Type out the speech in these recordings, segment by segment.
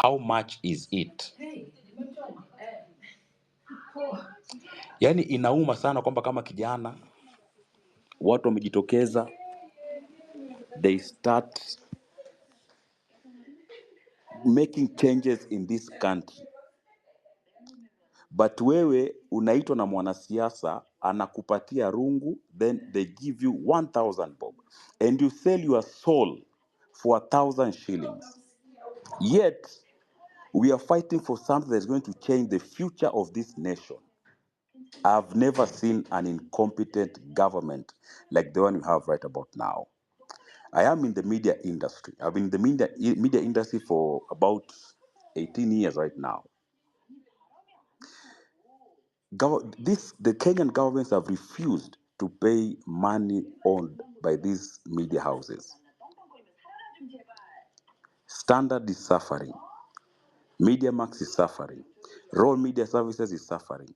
how much is it? Yani inauma sana kwamba kama kijana watu wamejitokeza, they start making changes in this country, but wewe unaitwa na mwanasiasa anakupatia rungu, then they give you 1000 bob and you sell your soul for 1000 shillings. Yet we are fighting for something that's going to change the future of this nation. I've never seen an incompetent government like the one we have right about now. I am in the media industry. I've been in the media industry for about 18 years right now. The Kenyan governments have refused to pay money owned by these media houses. Standard is suffering. MediaMax is suffering. Raw Media Services is suffering.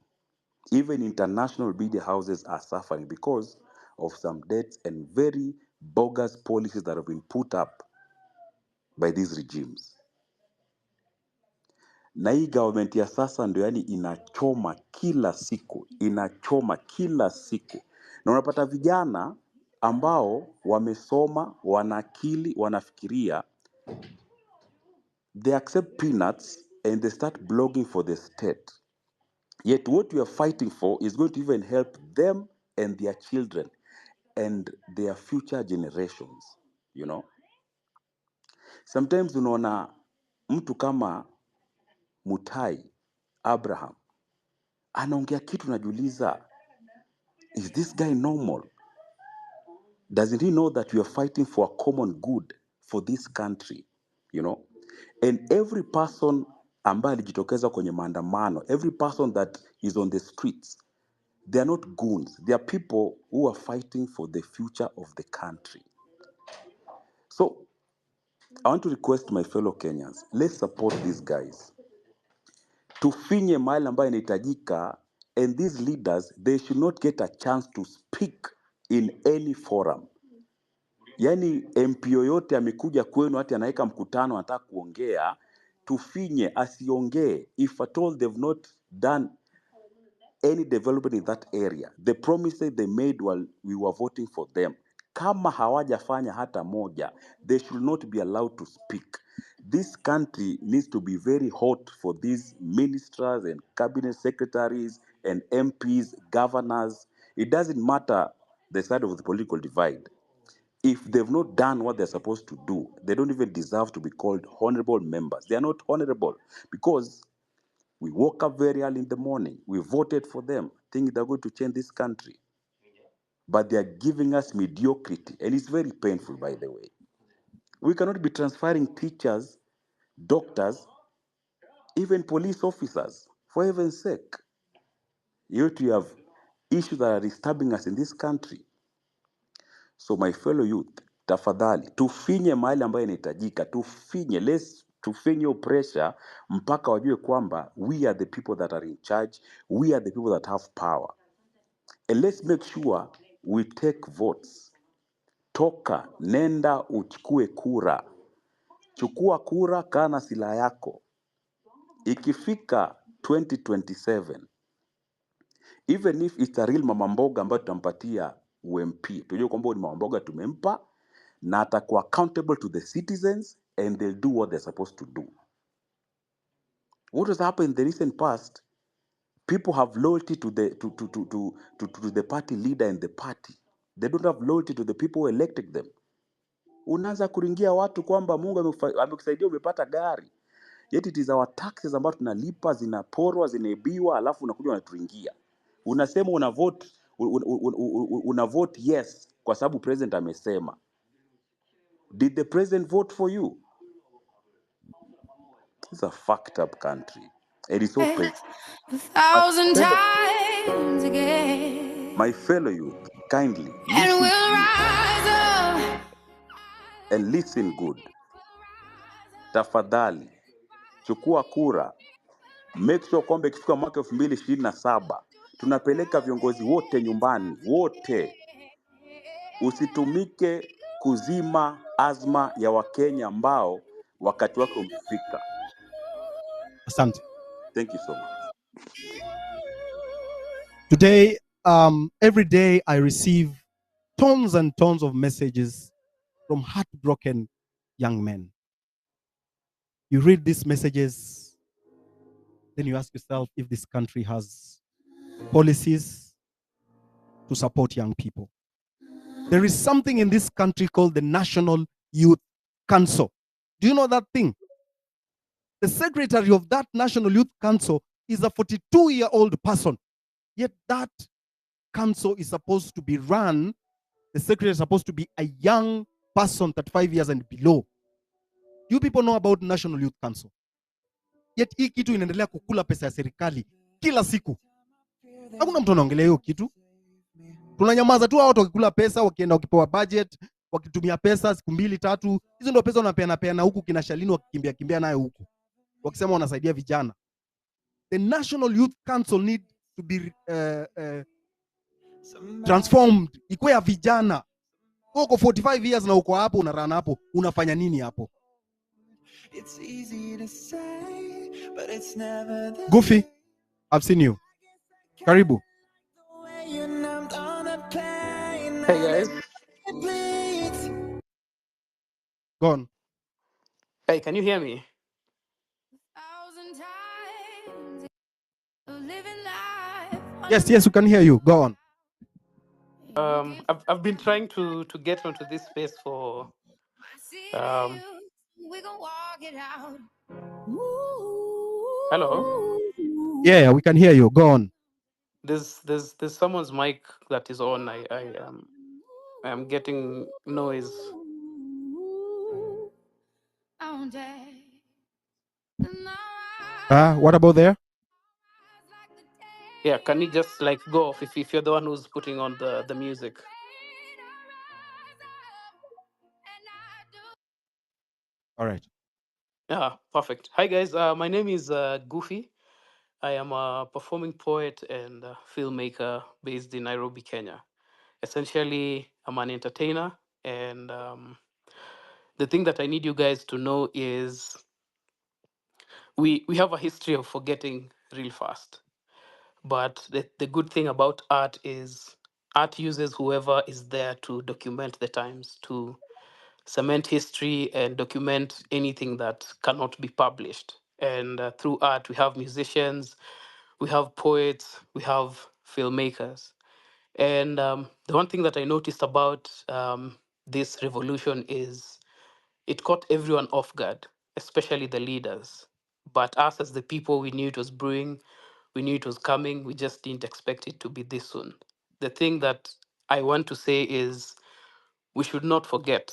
Even international media houses are suffering because of some debts and very bogus policies that have been put up by these regimes. Na hii government ya sasa ndio yani inachoma kila siku, Na unapata vijana ambao wamesoma, wana akili, wanafikiria, they accept peanuts and they start blogging for the state. Yet what we are fighting for is going to even help them and their children and their future generations, you know. Sometimes unaona mtu kama Mutai Abraham anaongea kitu najiuliza, is this guy normal? Doesn't he know that we are fighting for a common good for this country, you know? And every person ambaye alijitokeza kwenye maandamano, every person that is on the streets, they are not goons. They are people who are fighting for the future of the country. So I want to request my fellow Kenyans, let's support these guys. Tufinye mahali ambayo inahitajika, and these leaders, they should not get a chance to speak in any forum. Yani MP yoyote amekuja kwenu hata anaweka mkutano anataka kuongea, tufinye asiongee if at all they've not done any development in that area. The promises they made while we were voting for them, kama hawajafanya hata moja, they should not be allowed to speak. This country needs to be very hot for these ministers and cabinet secretaries and MPs, governors. It doesn't matter the side of the political divide. If they've not done what they're supposed to do, they don't even deserve to be called honorable members. They are not honorable because we woke up very early in the morning. We voted for them, thinking they're going to change this country. But they are giving us mediocrity. And it's very painful, by the way. We cannot be transferring teachers, doctors, even police officers, for heaven's sake. Yet we have issues that are disturbing us in this country. So my fellow youth, tafadhali, tufinye mahali ambayo inahitajika, tufinye pressure mpaka wajue kwamba we are the people that are in charge, we are the people that have power. And let's make sure we take votes. Toka, nenda uchukue kura. Chukua kura, kana silaha yako. Ikifika 2027, even if it's a real mama mboga ambayo tutampatia UMP, tujue kwamba ni mama mboga tumempa, na atakuwa accountable to the citizens and they'll do what they're supposed to do. What has happened in the recent past, people have loyalty to the party leader and the party. They don't have loyalty to the people who elected them. Unaanza kuringia watu kwamba Mungu amekusaidia umepata gari. Yet it is our taxes ambazo tunalipa zinaporwa, zinaibiwa, alafu unakuja unaturingia. Unasema una vote yes kwa sababu president amesema. Did the president vote for you? It's a fucked up country. It is so painful. 1,000 times again. My fellow youth, kindly listen we'll rise up and listen good. Tafadhali, chukua kura. Make sure kwamba ikifika mwaka 2027 tunapeleka viongozi wote nyumbani, wote. Usitumike kuzima azma ya Wakenya ambao wakati wake umefika. Asante. Thank you so much. Today, every day I receive tons and tons of messages from heartbroken young men. You read these messages, then you ask yourself if this country has policies to support young people. There is something in this country called the National Youth Council. Do you know that thing? The secretary of that National Youth Council is a 42-year-old person. Yet that council is supposed to be run, the secretary is supposed to be a young person, 35 years and below. You people know about National Youth Council. Yet hii kitu inaendelea kukula pesa ya serikali kila siku. Hakuna mtu anaongelea hiyo kitu. Tunanyamaza tu, watu wakikula pesa, wakienda wakipewa budget, wakitumia pesa siku 2-3, hizo ndio pesa wanapeana huku kina Shalini wakikimbia nayo huku. Wakisema wanasaidia vijana. The National Youth Council need to be transformed. Ikuwe ya vijana. Uko 45 years na uko hapo unarana hapo, unafanya nini hapo? Goofy, I've seen you. Karibu. Hey guys. Go on. Hey, can you hear me? Yes, you can hear you. Go on. I've been trying to get onto this space for Hello. Yeah, we can hear you. Go on. There's someone's mic that is on. I am getting noise. What about there? Yeah, can you just like go off if you're the one who's putting on the music? All right. Yeah, perfect. Hi guys, my name is Goofy. I am a performing poet and filmmaker based in Nairobi, Kenya. Essentially, I'm an entertainer, and the thing that I need you guys to know is we have a history of forgetting real fast. But the good thing about art is art uses whoever is there to document the times, to cement history and document anything that cannot be published. And through art, we have musicians, we have poets, we have filmmakers. And the one thing that I noticed about this revolution is it caught everyone off guard, especially the leaders. But us, as the people, we knew it was brewing, we knew it was coming, we just didn't expect it to be this soon. The thing that I want to say is we should not forget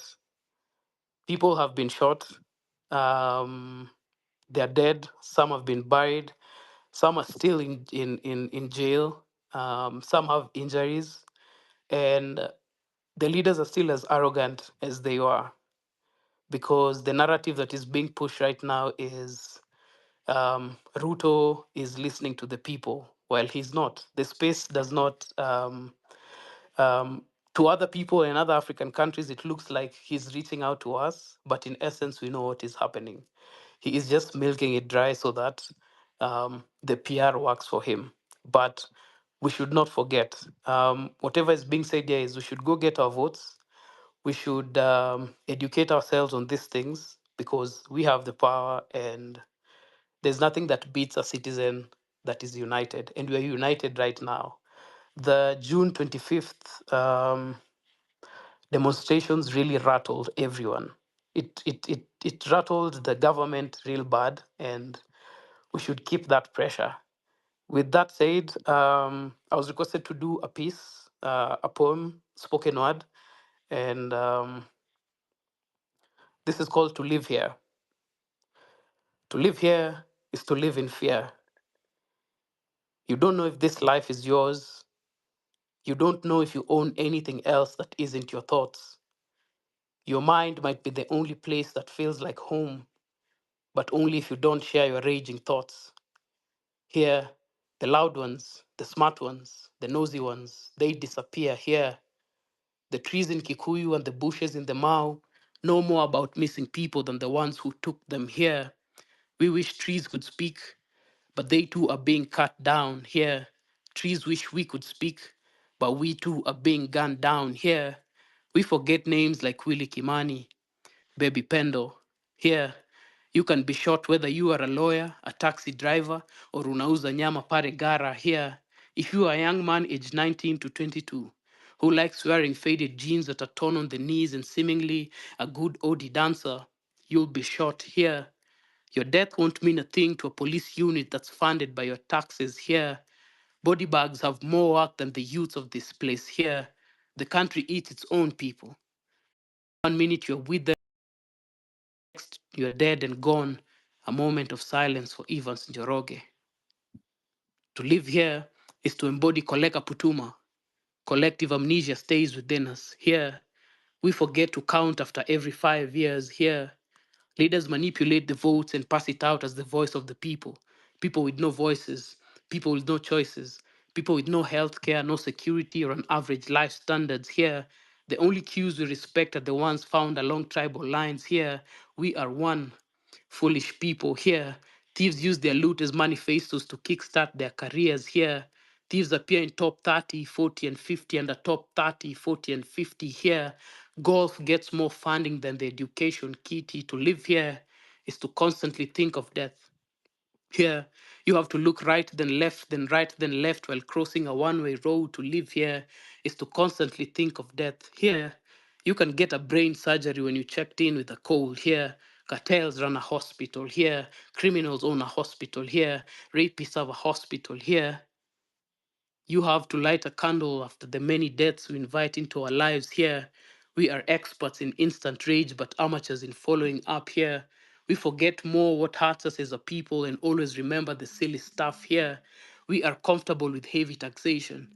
people have been shot, they're dead, some have been buried, some are still in jail, some have injuries, and the leaders are still as arrogant as they were, because the narrative that is being pushed right now is Ruto is listening to the people while he's not. The space does not. To other people in other African countries, it looks like he's reaching out to us, but in essence, we know what is happening. He is just milking it dry so that the PR works for him. But we should not forget whatever is being said here is we should go get our votes. We should educate ourselves on these things because we have the power, and there's nothing that beats a citizen that is united, and we are united right now. The June 25th demonstrations really rattled everyone. It rattled the government real bad, and we should keep that pressure. With that said, I was requested to do a piece, a poem, spoken word, and this is called To Live Here. To live here is to live in fear. You don't know if this life is yours. You don't know if you own anything else that isn't your thoughts. Your mind might be the only place that feels like home, but only if you don't share your raging thoughts. Here, the loud ones, the smart ones, the nosy ones, they disappear here. The trees in Kikuyu and the bushes in the Mao know more about missing people than the ones who took them here. We wish trees could speak, but they too are being cut down here. Trees wish we could speak, but we too are being gunned down here. We forget names like Willie Kimani, Baby Pendo. Here, you can be shot whether you are a lawyer, a taxi driver, or unauza nyama pare gara. Here, if you are a young man aged 19 to 22 who likes wearing faded jeans that are torn on the knees and seemingly a good Odi dancer, you'll be shot here. Your death won't mean a thing to a police unit that's funded by your taxes here. Body bags have more work than the youths of this place here. The country eats its own people. 1 minute you're with them, next you're dead and gone. A moment of silence for Evans Njoroge. To live here is to embody Koleka Putuma. Collective amnesia stays within us. Here, we forget to count after every 5 years. Here, leaders manipulate the votes and pass it out as the voice of the people. People with no voices, people with no choices, people with no health care, no security, or an average life standards. Here, the only cues we respect are the ones found along tribal lines. Here, we are one. Foolish people here. Thieves use their loot as manifestos to kickstart their careers here. Thieves appear in top 30, 40, and 50, and the top 30, 40, and 50 here. Golf gets more funding than the education kitty. To live here is to constantly think of death. Here, you have to look right, then left, then right, then left while crossing a one-way road. To live here is to constantly think of death. Here, you can get a brain surgery when you checked in with a cold. Here, cartels run a hospital. Here, criminals own a hospital. Here, rapists have a hospital. Here, you have to light a candle after the many deaths we invite into our lives here. We are experts in instant rage, but amateurs in following up here. We forget more what hurts us as a people and always remember the silly stuff here. We are comfortable with heavy taxation,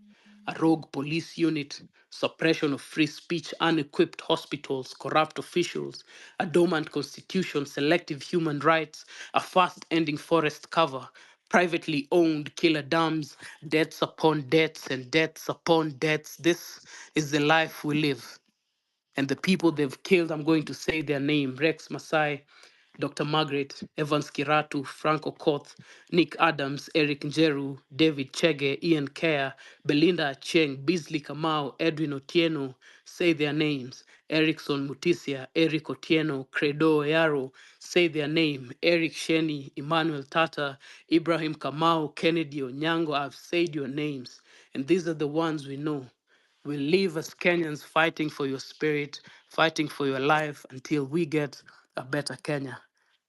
a rogue police unit, suppression of free speech, unequipped hospitals, corrupt officials, a dormant constitution, selective human rights, a fast ending forest cover, privately owned killer dams, debts upon debts and debts upon debts. This is the life we live. And the people they've killed, I'm going to say their name: Rex Masai, Dr. Margaret, Evans Kiratu, Franco Koth, Nick Adams, Eric Njeru, David Chege, Ian Kerr, Belinda Acheng, Beasley Kamau, Edwin Otieno. Say their names: Erickson Mutisia, Eric Otieno, Credo Yaro. Say their name: Eric Sheni, Emmanuel Tata, Ibrahim Kamau, Kennedy Onyango. I've said your names, and these are the ones we know. We live as Kenyans fighting for your spirit, fighting for your life until we get a better Kenya.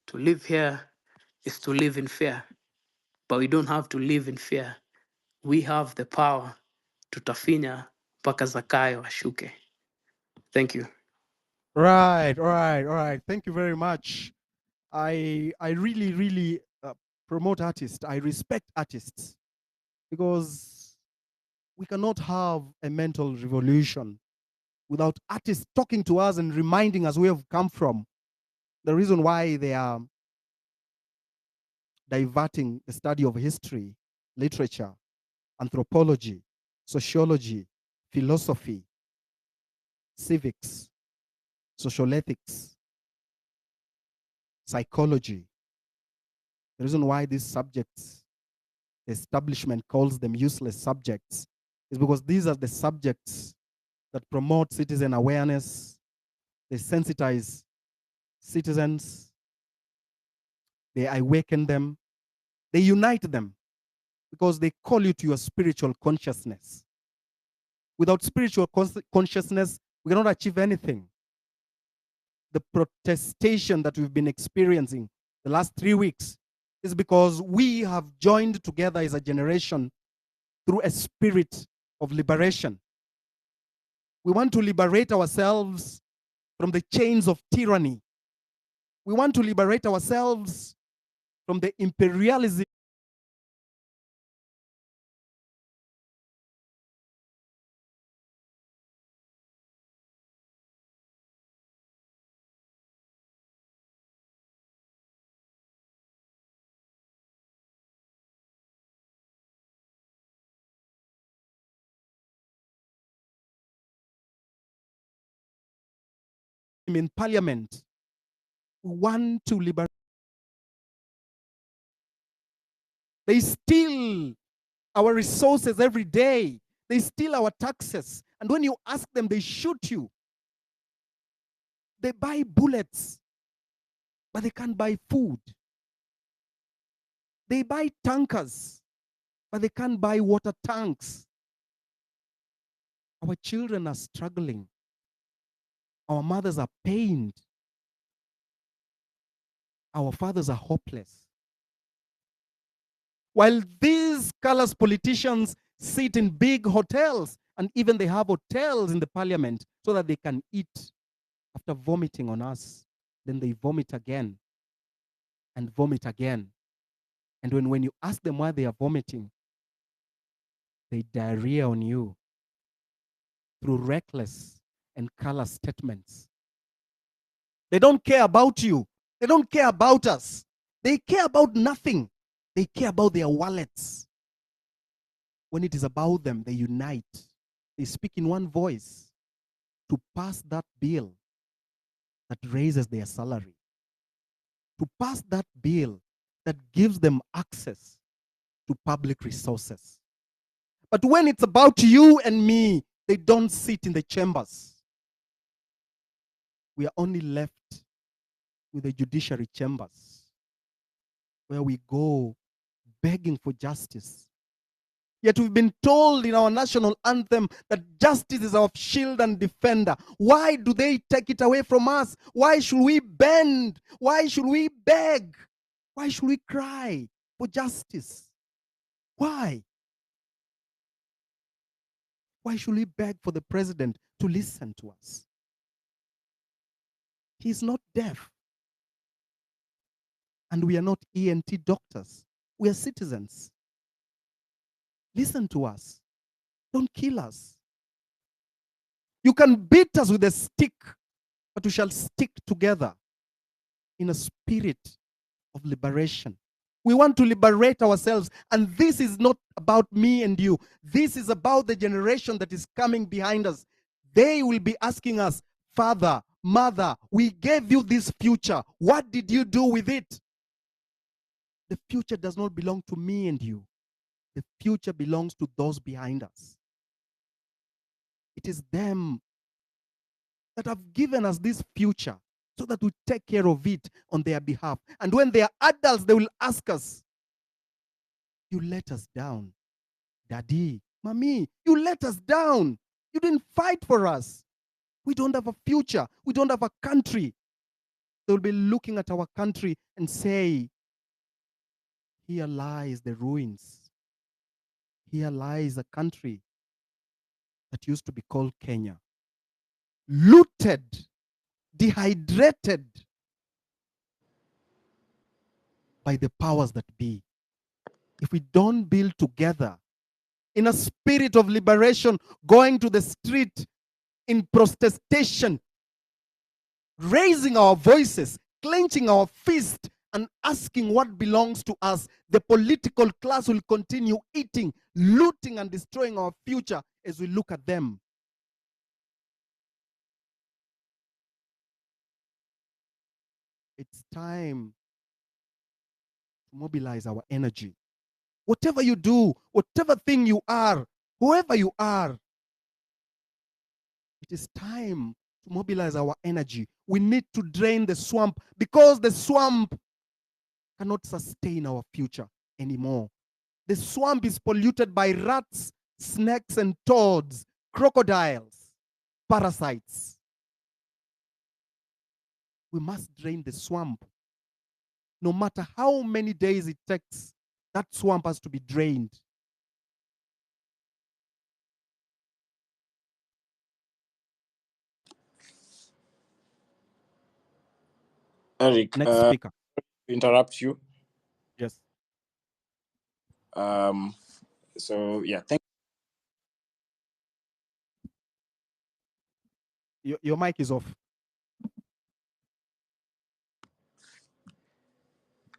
To live here is to live in fear, but we don't have to live in fear. We have the power to tafinya mpaka Zakayo ashuke. Thank you. Right, all right. Thank you very much. I really, really promote artists. I respect artists because we cannot have a mental revolution without artists talking to us and reminding us where we've come from. The reason why they are diverting the study of history, literature, anthropology, sociology, philosophy, civics, social ethics, psychology. The reason why these subjects, the establishment calls them useless subjects, is because these are the subjects that promote citizen awareness, they sensitize citizens, they awaken them, they unite them, because they call you to your spiritual consciousness. Without spiritual consciousness, we cannot achieve anything. The protestation that we've been experiencing the last 3 weeks is because we have joined together as a generation through a spirit of liberation. We want to liberate ourselves from the chains of tyranny. We want to liberate ourselves from the imperialism in parliament. We want to liberate They steal our resources every day. They steal our taxes. And when you ask them, they shoot you. They buy bullets, but they can't buy food. They buy tankers, but they can't buy water tanks. Our children are struggling. Our mothers are pained. Our fathers are hopeless. While these callous politicians sit in big hotels, and even they have hotels in the parliament so that they can eat after vomiting on us. Then they vomit again and vomit again. And when you ask them why they are vomiting, they diarrhea on you through reckless and callous statements. They don't care about you. They don't care about us. They care about nothing. They care about their wallets. When it is about them, they unite. They speak in one voice to pass that bill that raises their salary, to pass that bill that gives them access to public resources. But when it's about you and me, they don't sit in the chambers. We are only left with the judiciary chambers, where we go begging for justice. Yet we've been told in our national anthem that justice is our shield and defender. Why do they take it away from us? Why should we bend? Why should we beg? Why should we cry for justice? Why? Why should we beg for the president to listen to us? He's not deaf. And we are not ENT doctors. We are citizens. Listen to us. Don't kill us. You can beat us with a stick, but we shall stick together in a spirit of liberation. We want to liberate ourselves, and this is not about me and you. This is about the generation that is coming behind us. They will be asking us, Father, Mother, we gave you this future. What did you do with it? The future does not belong to me and you. The future belongs to those behind us. It is them that have given us this future so that we take care of it on their behalf. And when they are adults, they will ask us, you let us down. Daddy, Mommy, you let us down. You didn't fight for us. We don't have a future. We don't have a country. They will be looking at our country and say, here lies the ruins. Here lies a country that used to be called Kenya. Looted, dehydrated by the powers that be. If we don't build together in a spirit of liberation, going to the street in protestation, raising our voices, clenching our fist, and asking what belongs to us, the political class will continue eating, looting, and destroying our future as we look at them. It's time to mobilize our energy. Whatever you do, whatever thing you are, whoever you are, it is time to mobilize our energy. We need to drain the swamp, because the swamp cannot sustain our future anymore. The swamp is polluted by rats, snakes, and toads, crocodiles, parasites. We must drain the swamp. No matter how many days it takes, that swamp has to be drained. Eric, Next speaker. to interrupt you. Yes. So yeah, thank Your mic is off.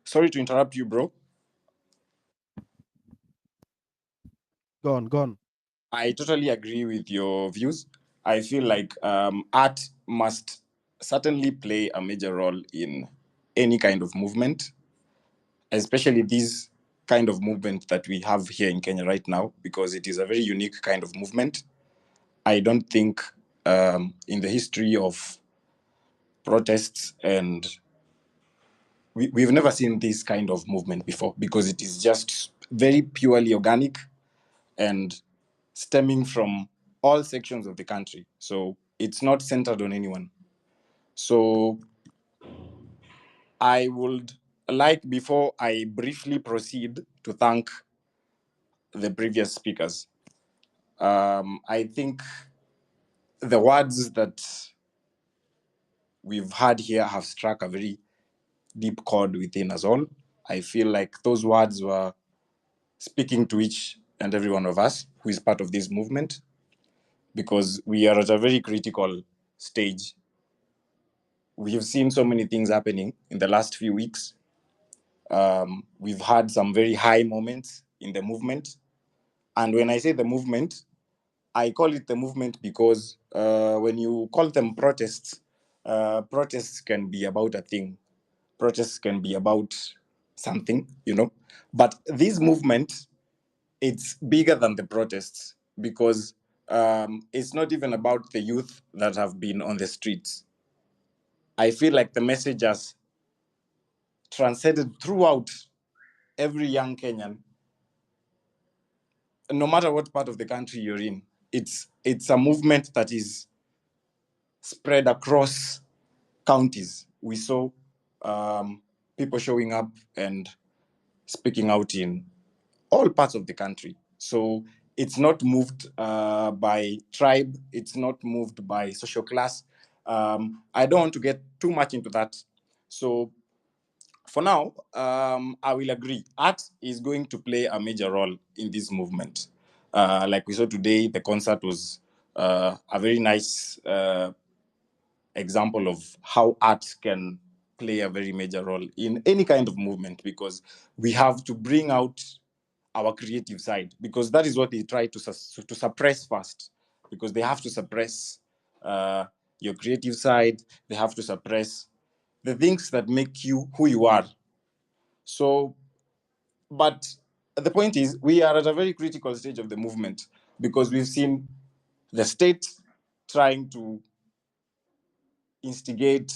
Sorry to interrupt you, bro. Go on, go on. I totally agree with your views. I feel like art must certainly play a major role in any kind of movement, especially these kind of movement that we have here in Kenya right now, because it is a very unique kind of movement. I don't think in the history of protests, and we've never seen this kind of movement before, because it is just very purely organic and stemming from all sections of the country. So it's not centered on anyone. So I would like, before I briefly proceed, to thank the previous speakers. I think the words that we've had here have struck a very deep chord within us all. I feel like those words were speaking to each and every one of us who is part of this movement, because we are at a very critical stage. We have seen so many things happening in the last few weeks. We've had some very high moments in the movement. And when I say the movement, I call it the movement because when you call them protests, protests can be about a thing. Protests can be about something, you know. But this movement, it's bigger than the protests, because it's not even about the youth that have been on the streets. I feel like the message has transcended throughout every young Kenyan, no matter what part of the country you're in. It's a movement that is spread across counties. We saw people showing up and speaking out in all parts of the country. So it's not moved by tribe. It's not moved by social class. I don't want to get too much into that. So for now, I will agree. Art is going to play a major role in this movement. Like we saw today, the concert was a very nice example of how art can play a very major role in any kind of movement, because we have to bring out our creative side, because that is what they try to suppress first, because they have to suppress your creative side. They have to suppress the things that make you who you are. So, but the point is, we are at a very critical stage of the movement, because we've seen the state trying to instigate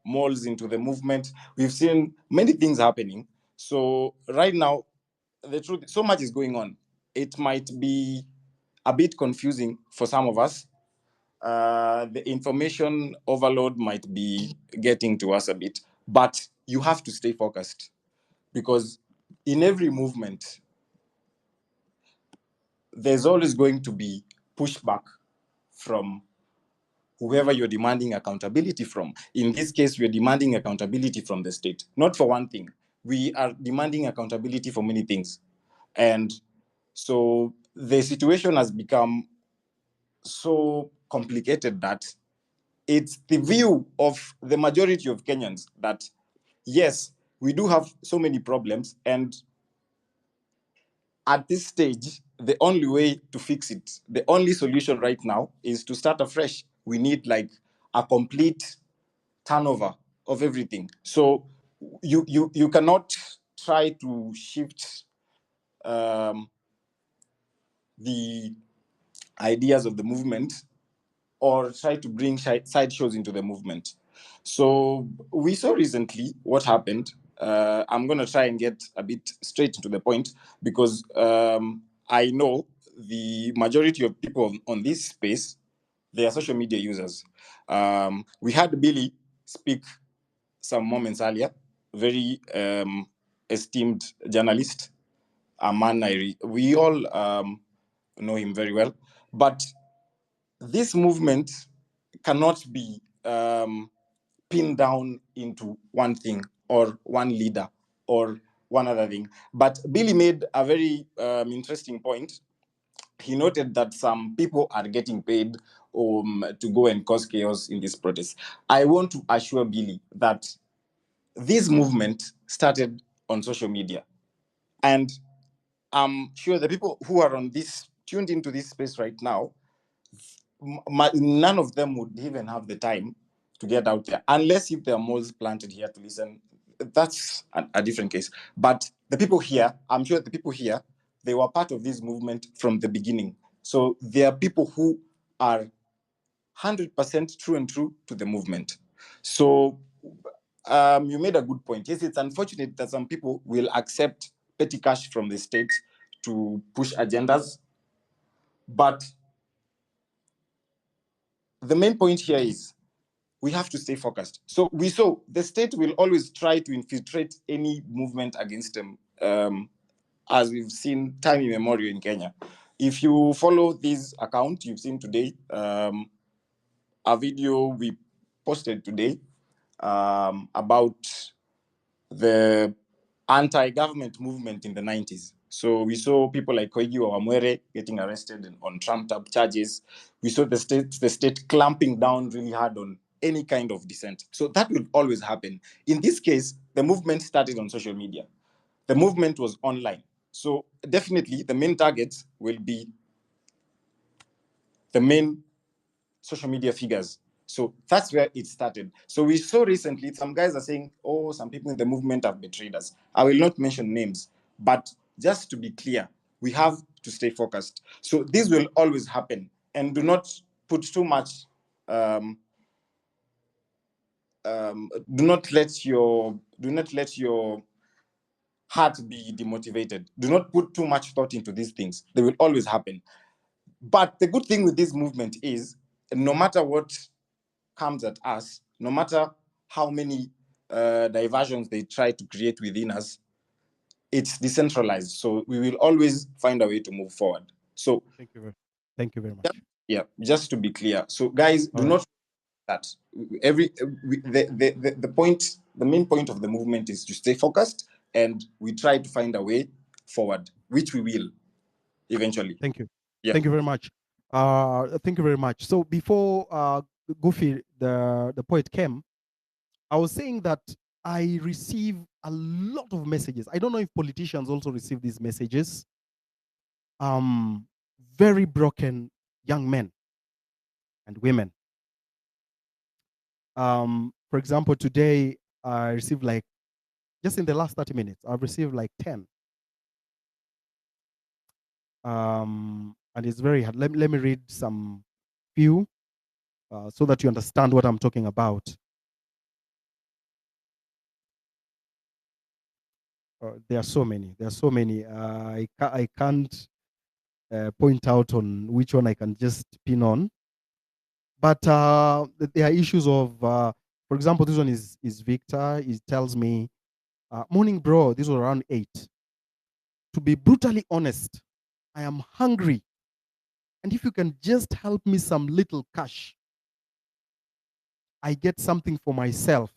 malls into the movement. We've seen many things happening. So right now, the truth, so much is going on. It might be a bit confusing for some of us. The information overload might be getting to us a bit, but you have to stay focused, because in every movement, there's always going to be pushback from whoever you're demanding accountability from. In this case, we're demanding accountability from the state, not for one thing. We are demanding accountability for many things. And so the situation has become so complicated that it's the view of the majority of Kenyans that, yes, we do have so many problems, and at this stage, the only way to fix it, the only solution right now, is to start afresh. We need like a complete turnover of everything. So you cannot try to shift the ideas of the movement, or try to bring side shows into the movement. So we saw recently what happened. I'm going to try and get a bit straight into the point, because I know the majority of people on this space, they are social media users. We had Billy speak some moments earlier, very esteemed journalist, a man we all know him very well. But this movement cannot be pinned down into one thing or one leader or one other thing. But Billy made a very interesting point. He noted that some people are getting paid to go and cause chaos in this protest. I want to assure Billy that this movement started on social media. And I'm sure the people who are on this, tuned into this space right now, none of them would even have the time to get out there, unless if there are malls planted here to listen. That's a different case. But the people here, I'm sure the people here, they were part of this movement from the beginning. So there are people who are 100% true and true to the movement. So you made a good point. Yes, it's unfortunate that some people will accept petty cash from the state to push agendas. But the main point here is we have to stay focused. So we saw the state will always try to infiltrate any movement against them, as we've seen time immemorial in Kenya. If you follow this account, you've seen today a video we posted today about the anti-government movement in the 90s. So we saw people like Koigi Wamwere getting arrested on trumped-up charges. We saw the state clamping down really hard on any kind of dissent. So that will always happen. In this case, the movement started on social media. The movement was online. So definitely the main targets will be the main social media figures. So that's where it started. So we saw recently, some guys are saying, oh, some people in the movement have betrayed us. I will not mention names, but just to be clear, we have to stay focused. So this will always happen, and do not put too much, do not let your heart be demotivated. Do not put too much thought into these things. They will always happen. But the good thing with this movement is, no matter what comes at us, no matter how many diversions they try to create within us, it's decentralized. So we will always find a way to move forward. So Thank you very much. yeah, just to be clear. So guys, do not that the main point of the movement is to stay focused, and we try to find a way forward, which we will eventually. Thank you. Yeah. Thank you very much. Thank you very much. So before Goofy, the poet, came, I was saying that I receive a lot of messages. I don't know if politicians also receive these messages. Very broken young men and women. For example, today I received, like, just in the last 30 minutes, I've received like 10. And it's very hard. Let me read some few so that you understand what I'm talking about. There are so many. There are so many. I can't point out on which one I can just pin on. But there are issues of, for example, this one is Victor. He tells me, morning, bro. This was around 8. To be brutally honest, I am hungry. And if you can just help me some little cash, I get something for myself,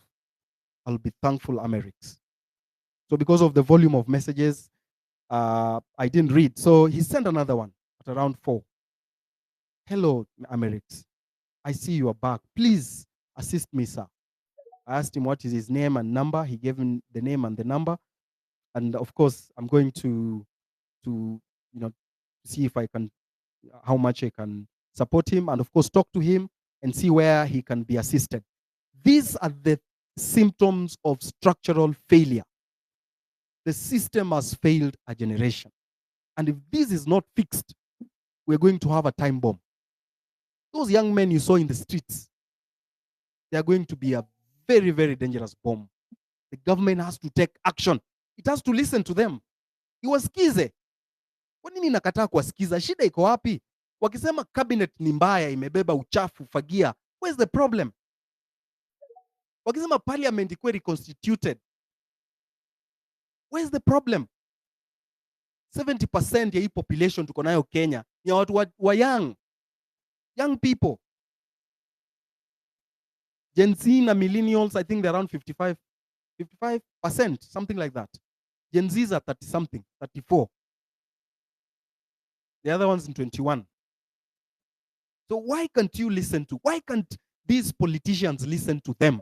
I'll be thankful, Amerix. So because of the volume of messages, I didn't read. So he sent another one at around 4. Hello, Amerix. I see you are back. Please assist me, sir. I asked him what is his name and number. He gave him the name and the number. And of course, I'm going to see if I can, how much I can support him, and of course talk to him and see where he can be assisted. These are the symptoms of structural failure. The system has failed a generation. And if this is not fixed, we're going to have a time bomb. Those young men you saw in the streets, they are going to be a very, very dangerous bomb. The government has to take action. It has to listen to them. Iwasikize. Kwa nini nakataa kuwasikiza? Shida iko wapi? Wakisema cabinet ni mbaya, imebeba uchafu, fagia, where's the problem? Wakisema parliament ikuwe reconstituted, where's the problem? 70% ya hii population tuko nayo Kenya ni watu wa young people. Gen Z na millennials, I think they're around 55%, something like that. Gen Zs are 30 something, 34. The other ones in 21. So why can't you listen to, why can't these politicians listen to them?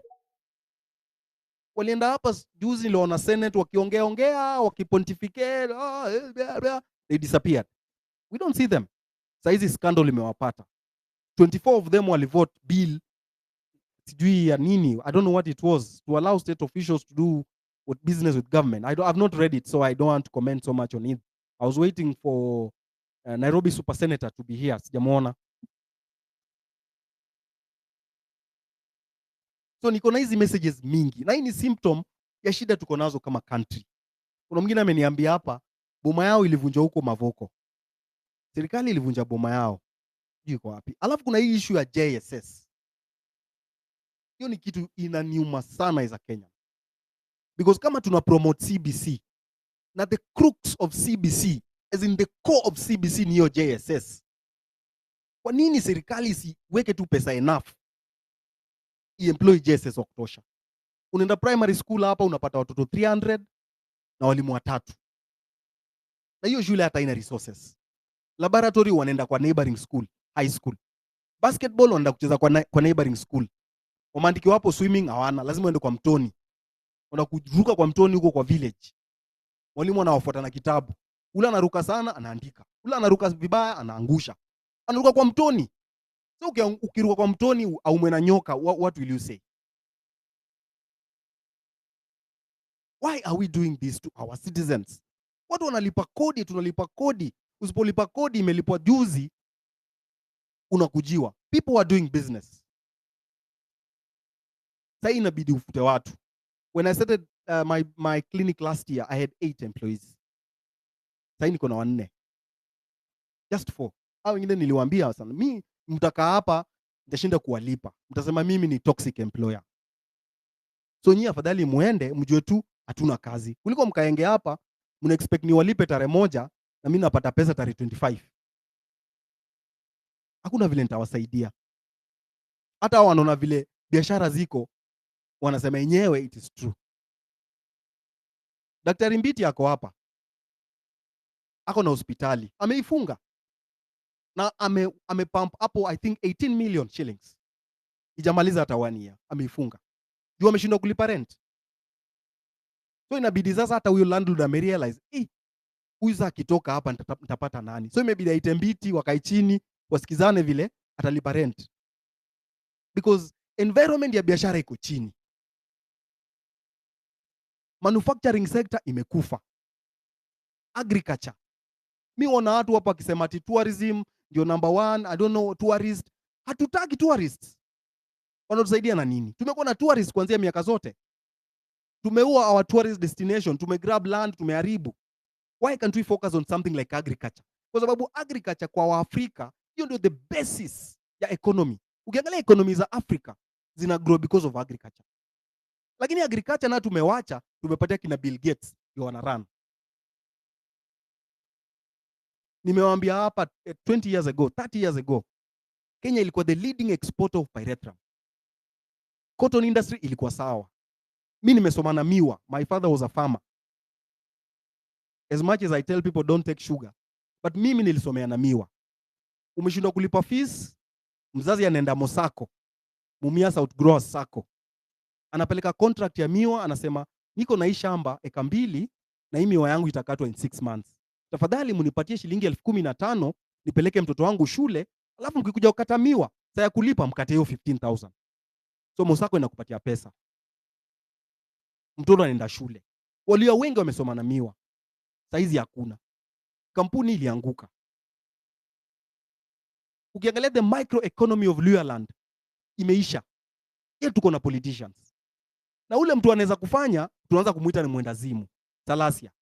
Walienda hapa juzi ndio wana Senate wakiongea wakipontificate, they disappeared. We don't see them. Saizi scandal imewapata. 24 of them walivote bill sijui ya nini, I don't know what it was, to allow state officials to do with business with government. I've not read it, so I don't want to comment so much on it. I was waiting for Nairobi Super Senator to be here. Sijamuona. So niko na hizi messages mingi. Na hii ni symptom ya shida tuko nazo kama country. Kuna mwingine ameniambia hapa boma yao ilivunjwa huko Mavoko. Serikali ilivunja boma yao. Sijui iko wapi. Alafu kuna hii issue ya JSS. Hiyo ni kitu inaniuma sana as a Kenya. Because kama tuna promote CBC, na the crux of CBC, as in the core of CBC ni hiyo JSS. Kwa nini serikali isiweke tu pesa enough i-employ JSS wa kutosha? Unaenda primary school hapa unapata watoto 300 na walimu watatu. Na hiyo shule hata ina resources. Laboratory wanaenda kwa neighboring school, high school. Basketball wanaenda kucheza kwa neighboring school. Wamandiki wapo swimming hawana, lazima waende kwa mtoni. Wanakuruka kwa mtoni huko kwa village. Walimu wanawafuata na kitabu. Ule anaruka sana anaandika. Ule anaruka vibaya anaangusha. Anaruka kwa mtoni. So ukiruka kwa mtoni au mwena nyoka, what will you say? Why are we doing this to our citizens? Watu wanalipa kodi, tunalipa kodi. Usipolipa kodi imelipwa juzi unakujiwa. People are doing business. Sasa inabidi ufute watu. When I started my clinic last year, I had 8 employees. Sasa niko na 4. Just 4. Hao wengine niliwaambia sana, mimi mtakaa hapa nitashinda kuwalipa. Mtasema mimi ni toxic employer. So nyinyi afadhali muende mjue tu hatuna kazi. Kuliko mkaenge hapa mna expect ni walipe tarehe 1 na mimi napata pesa tarehe 25. Hakuna vile nitawasaidia. Hata wanaona vile biashara ziko wanasema yenyewe it is true. Daktari Mbiti ako hapa. Ako na hospitali. Ameifunga. Na amepump hapo I think 18 million shillings. Ijamaliza hata 1 year. Ameifunga. Juu ameshindwa kulipa rent. So inabidi sasa hata huyo landlord amerealize, huyu sasa akitoka hapa nitapata nani? So imebidi aite Mbiti wakae chini wasikizane vile atalipa rent. Because environment ya biashara iko chini. Manufacturing sector imekufa. Agriculture. Mi wana watu hapa wakisema ati tourism ndio number 1, I don't know, tourist. Hatutaki tourists. Wanatusaidia na nini? Tumekuwa na tourists kuanzia miaka zote. Tumeua our tourist destination, tumegrab land, tumeharibu. Why can't we focus on something like agriculture? Kwa sababu agriculture kwa Waafrika, hiyo ndio the basis ya economy. Ukiangalia economy za Africa zina grow because of agriculture. Lakini agriculture na tumewacha, tumepatia kina Bill Gates ndio wana run. Nimewaambia hapa 20 years ago, 30 years ago, Kenya ilikuwa the leading exporter of pyrethrum. Cotton industry ilikuwa sawa. Mimi nimesoma na miwa. My father was a farmer. As much as I tell people don't take sugar, but mimi nilisomea na miwa. Umeshindwa kulipa fees, mzazi anaenda Mosako, Mumias Outgrowers Sacco. Anapeleka contract ya miwa, anasema niko na hii shamba eka 2 na hii miwa yangu itakatwa in 6 months. Tafadhali munipatie shilingi 15,000 nipeleke mtoto wangu shule, alafu mkikuja kukata miwa, saa ya kulipa mkate hiyo 15,000. So Mosako inakupatia pesa. Mtoto anaenda shule. Walio wengi wamesoma na miwa. Saizi hakuna. Kampuni ilianguka. Ukiangalia the microeconomy of Luyaland imeisha. Yeye tuko na politicians. Na ule mtu anaweza kufanya, tunaanza kumuita ni mwendazimu. Salasia.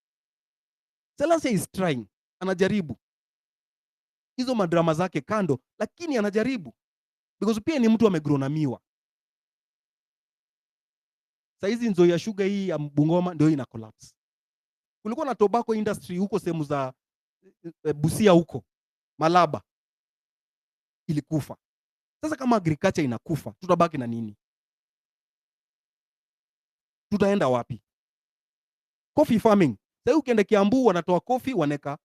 Salasia is trying. Anajaribu. Hizo madrama zake kando, lakini anajaribu. Because pia ni mtu amegrow na miwa. Saizi Nzoia Sugar hii ya Bungoma ndio ina collapse. Kulikuwa na tobacco industry huko sehemu za Busia huko, Malaba, ilikufa. Sasa kama agriculture inakufa, tutabaki na nini? Tutaenda wapi? Coffee farming. Sasa ukienda Kiambu wanatoa coffee waneka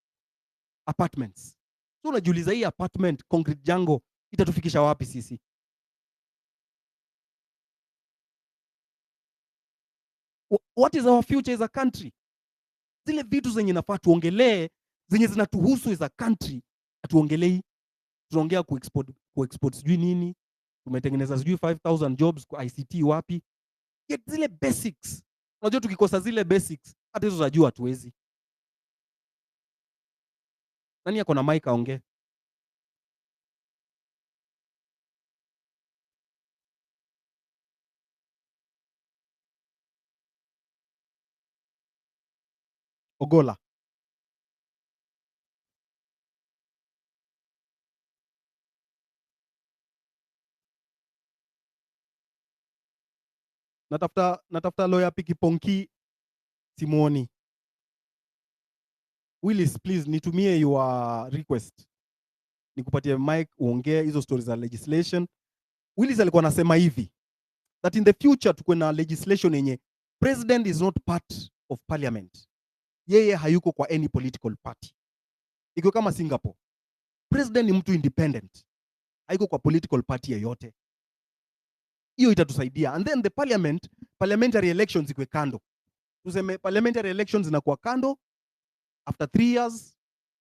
apartments. So unajiuliza hii apartment concrete jungle itatufikisha wapi sisi? What is our future as a country? Zile vitu zenye nafaa tuongelee, zenye zinatuhusu as a country, atuongelei. Tunaongea kuexport sijui nini, tumetengeneza sijui 5,000 jobs kwa ICT wapi. Yet zile basics Unajua tukikosa zile basics, hata hizo za juu hatuwezi. Nani ako na mic aongee? Ogola. Natafuta lawyer Pikiponki simuoni. Willis, please nitumie your request. Nikupatie mic uongee hizo stories za legislation. Willis alikuwa anasema hivi that in the future tuko na legislation yenye president is not part of parliament. Yeye hayuko kwa any political party. Iko kama Singapore. President ni mtu independent. Hayuko kwa political party yoyote. Hiyo itatusaidia. And then the parliamentary elections ikwe kando. Tuseme parliamentary elections zinakuwa kando, after 3 years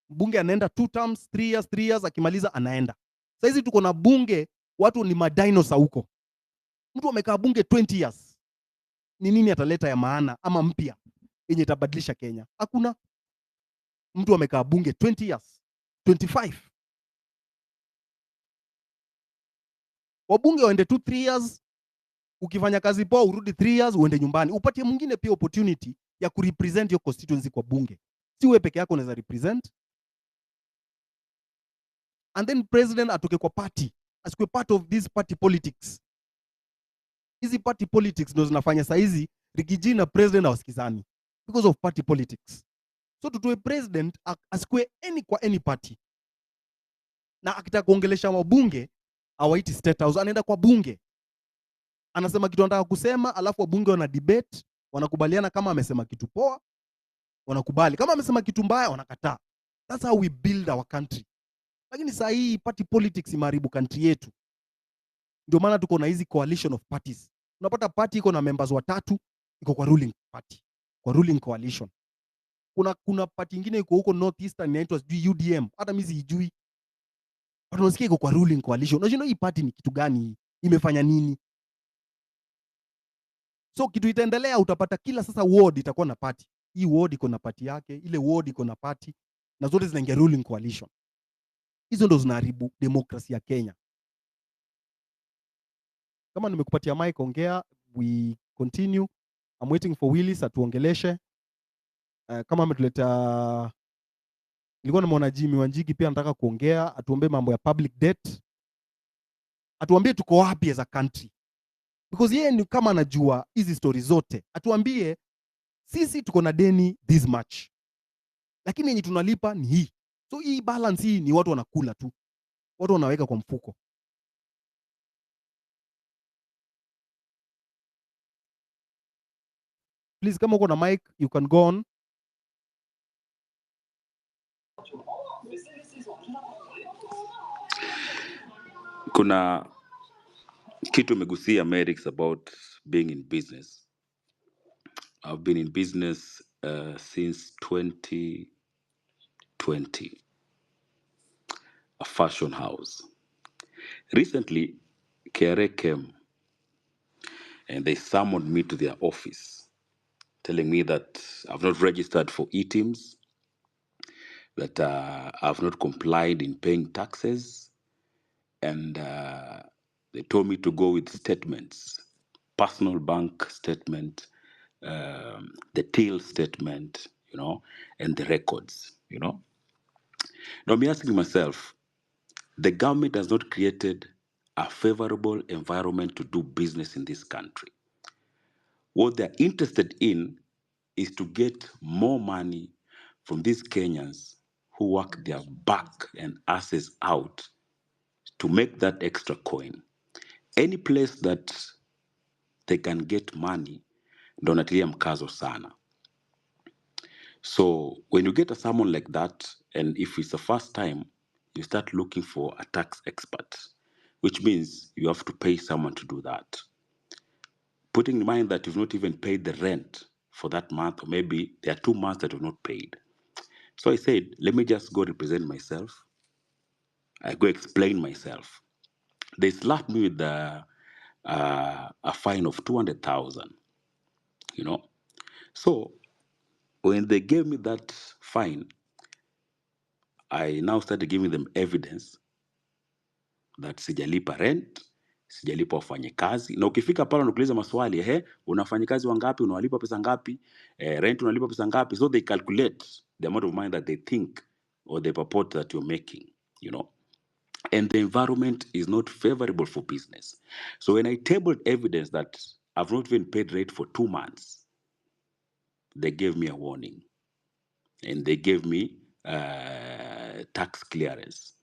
bunge anaenda 2 terms, 3 years akimaliza anaenda. Sasa hizi tuko na bunge, watu ni madinosaur huko. Mtu amekaa bunge 20 years. Ni nini ataleta ya maana ama mpya yenye itabadilisha Kenya? Hakuna. Mtu amekaa bunge 20 years, 25. Wabunge waende 2-3 years, ukifanya kazi poa urudi 3 years uende nyumbani. Upatie mwingine pia opportunity ya kurepresent your constituency kwa bunge. Si wewe peke yako unaweza represent. And then president atoke kwa party, asikwe part of this party politics. Hizi party politics ndio zinafanya saizi Rigiji na president hawasikizani because of party politics. So tutoe president asikwe kwa any party. Na akitaka kuongelesha wabunge hawaiti state house, anaenda kwa bunge. Anasema kitu anataka kusema, alafu wabunge wana debate, wanakubaliana kama amesema kitu poa, wanakubali. Kama amesema kitu mbaya, wanakataa. That's how we build our country. Lakini saa hii party politics imeharibu country yetu. Ndio maana tuko na hizi coalition of parties. Unapata party iko na members watatu, iko kwa ruling party, kwa ruling coalition. Kuna party nyingine iko huko northeastern inaitwa UDM, hata mimi sijui. Watu wanasikia iko kwa ruling coalition. Unajua hii party ni kitu gani? Imefanya nini? So kitu itaendelea, utapata kila sasa ward itakuwa na party. Hii ward iko na party yake, ile ward iko na party, na zote zinaingia ruling coalition. Hizo ndo zinaharibu demokrasia ya Kenya. Kama nimekupatia mic ongea, we continue. I'm waiting for Willis atuongeleshe. Kama ametuleta, nilikuwa namuona Jimmy Wanjigi pia anataka kuongea, atuombe mambo ya public debt. Atuambie tuko wapi as a country. Because yeye ni kama anajua hizi stories zote. Atuambie sisi tuko na deni this much, lakini yenye tunalipa ni hii. So hii balance hii ni watu wanakula tu, watu wanaweka kwa mfuko. Please, kama uko na mic, you can go on. Kuna kitu umegusia Merix about being in business. I've been in business since 2020, a fashion house. Recently, KRA came and they summoned me to their office, telling me that I've not registered for e-teams, that I've not complied in paying taxes, and they told me to go with statements, personal bank statement, the till statement, and the records, Now I'm asking myself, the government has not created a favorable environment to do business in this country. What they're interested in is to get more money from these Kenyans who work their back and asses out to make that extra coin. Any place that they can get money, ndo natilia mkazo sana. So when you get someone like that, and if it's the first time, you start looking for a tax expert, which means you have to pay someone to do that. Putting in mind that you've not even paid the rent for that month, or maybe there are 2 months that you've not paid. So I said, let me just go represent myself. I go explain myself. They slapped me with a fine of 200,000, So when they gave me that fine, I now started giving them evidence that sijalipa rent, sijalipa wafanyakazi. Na ukifika pale unakuuliza maswali, una wafanyakazi wangapi, unawalipa pesa ngapi, rent unalipa pesa ngapi? So they calculate the amount of money that they think or they purport that you're making, you know. And the environment is not favorable for business. So when I tabled evidence that I've not even paid rent for 2 months, they gave me a warning and they gave me tax clearance,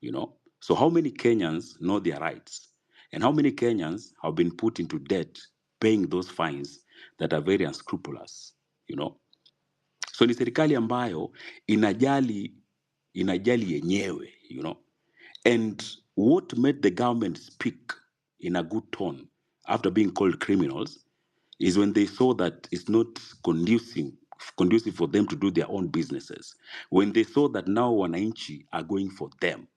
you know. So how many Kenyans know their rights? And how many Kenyans have been put into debt paying those fines that are very unscrupulous, you know? So ni serikali ambayo inajali yenyewe, you know. And what made the government speak in a good tone after being called criminals is when they saw that it's not conducive for them to do their own businesses. When they saw that now wananchi are going for them.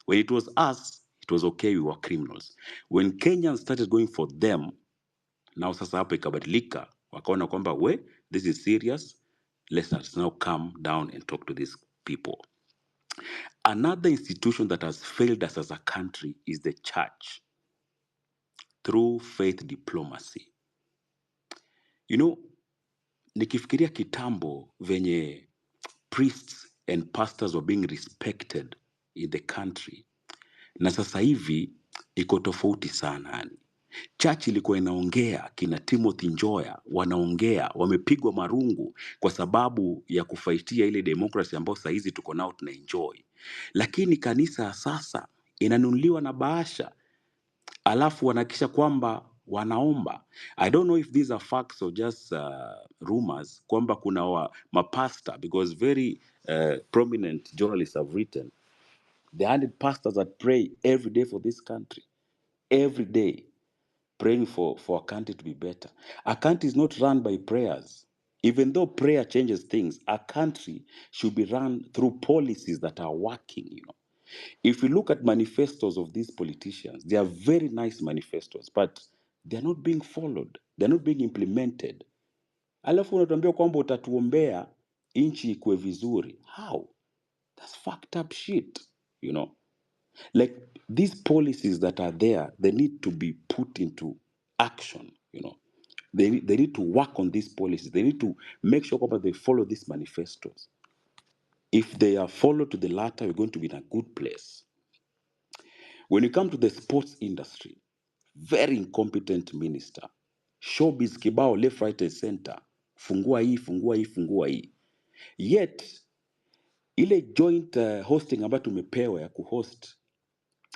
When it was us, it was okay, we were criminals. When Kenyans started going for them, now sasa hapo ikabadilika, wakaona kwamba this is serious, let us now come down and talk to these people. Another institution that has failed us as a country is the church through faith diplomacy. You know, nikifikiria kitambo venye priests and pastors were being respected in the country, na sasa hivi iko tofauti sana yani. Church ilikuwa inaongea, kina Timothy Njoya wanaongea, wamepigwa marungu kwa sababu ya kufaitia ile demokrasi ambayo saa hizi tuko nao tuna enjoy. Lakini kanisa sasa inanunuliwa na bahasha, alafu wanahakisha kwamba wanaomba. I don't know if these are facts or just rumors, kwamba kuna mapasta, because very prominent journalists have written, the 100 pastors that pray every day for this country, every day, praying for our country to be better. A country is not run by prayers. Even though prayer changes things, a country should be run through policies that are working, you know. If we look at manifestos of these politicians, they are very nice manifestos, but they're not being followed. They're not being implemented. Alafu unatuambia kwamba utatuombea inchi ikuwe vizuri. How? That's fucked up shit, you know. Like, these policies that are there, they need to be put into action, you know. They need to work on these policies. They need to make sure that they follow these manifestos. If they are followed to the latter, we're going to be in a good place. When you come to the sports industry, very incompetent minister. Showbiz kibao, left, right, and center. Fungua hii, fungua hii, fungua hii. Yet, ile joint hosting ambayo tumepewa ya kuhost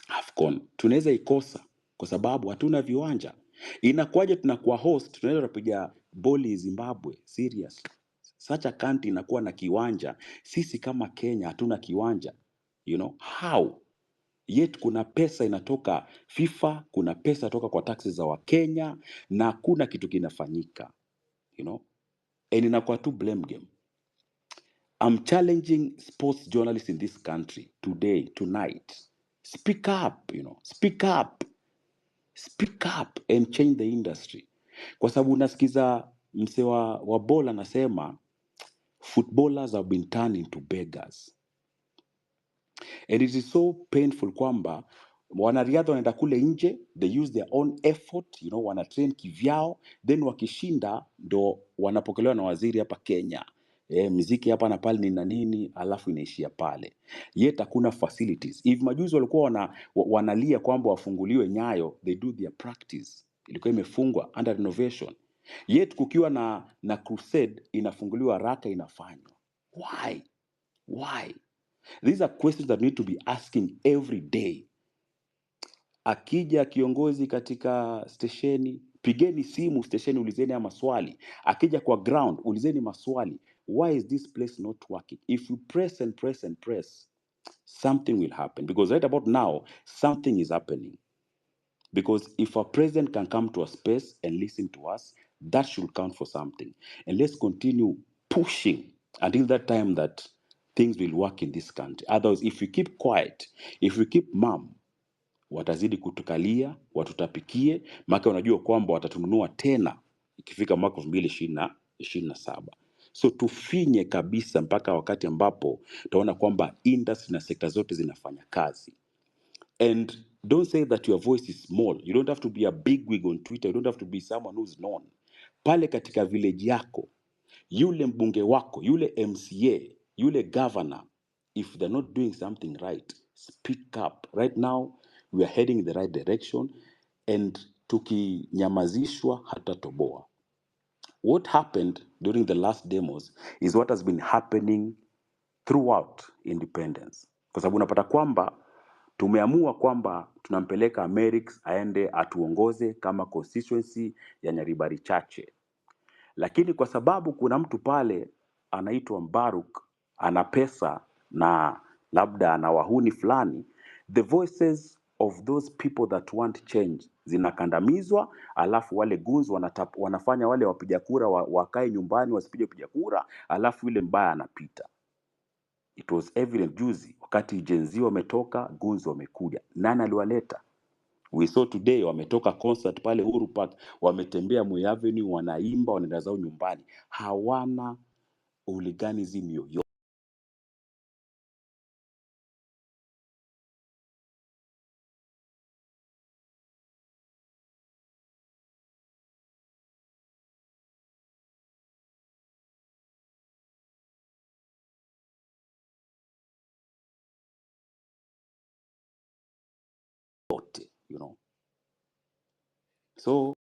AFCON, tunaweza ikosa kwa sababu hatuna viwanja. Inakuwaje tunakuwa host, tunaweza kupiga boli Zimbabwe, seriously. Such a country inakuwa na kiwanja, sisi kama Kenya hatuna kiwanja. You know, how? Yet kuna pesa inatoka FIFA, kuna pesa inatoka kwa taxes za Wakenya, na hakuna kitu kinafanyika, you know. And inakuwa tu blame game. I'm challenging sports journalists in this country today, tonight. Speak up, you know. Speak up. Speak up and change the industry. Kwa sababu unasikiza mse wa bola anasema footballers have been turned into beggars. And it is so painful kwamba wanariadha wanaenda kule nje, they use their own effort, you know, wanatrain kivyao, then wakishinda ndo wanapokelewa na waziri hapa Kenya. Muziki hapa na pale ni na nini, alafu inaishia pale. Yet hakuna facilities. If majuzi walikuwa wanalia kwamba wafunguliwe Nyayo, they do their practice. Ilikuwa imefungwa under renovation. Yet kukiwa na crusade inafunguliwa haraka inafanywa. Why? Why? These are questions that we need to be asking every day. Akija kiongozi katika stesheni, pigeni simu stesheni, ulizeni ya maswali. Akija kwa ground, ulizeni maswali. Why is this place not working? If you press and press and press, something will happen. Because right about now, something is happening. Because if a president can come to a space and listen to us, that should count for something. And let's continue pushing until that time that things will work in this country. Otherwise, if we keep quiet, if we keep mum, watazidi kutukalia, watutapikie, maka unajua kwamba watatununua tena ikifika mwaka 2027. 27. So tufinye kabisa mpaka wakati ambapo tutaona kwamba industry na sekta zote zinafanya kazi. And don't say that your voice is small. You don't have to be a big wig on Twitter. You don't have to be someone who's known. Pale katika village yako, yule mbunge wako, yule MCA, yule governor, if they're not doing something right, speak up. Right now, we are heading in the right direction, and tukinyamazishwa hatatoboa. What happened during the last demos is what has been happening throughout independence, kwa sababu unapata kwamba tumeamua kwamba tunampeleka Amerix aende atuongoze kama constituency ya Nyaribari Chache, lakini kwa sababu kuna mtu pale anaitwa Mbaruk ana pesa na labda ana wahuni fulani, the voices of those people that want change zinakandamizwa, alafu wale goons wanafanya wale wapiga kura wakae nyumbani wasipige piga kura, alafu yule mbaya anapita. It was evident juzi wakati Gen Z wametoka, goons wamekuja. Nani aliwaleta? We saw today wametoka concert pale Uhuru Park, wametembea Moi Avenue, wanaimba, wanaenda zao nyumbani. Hawana hooliganism yoyote. You know? So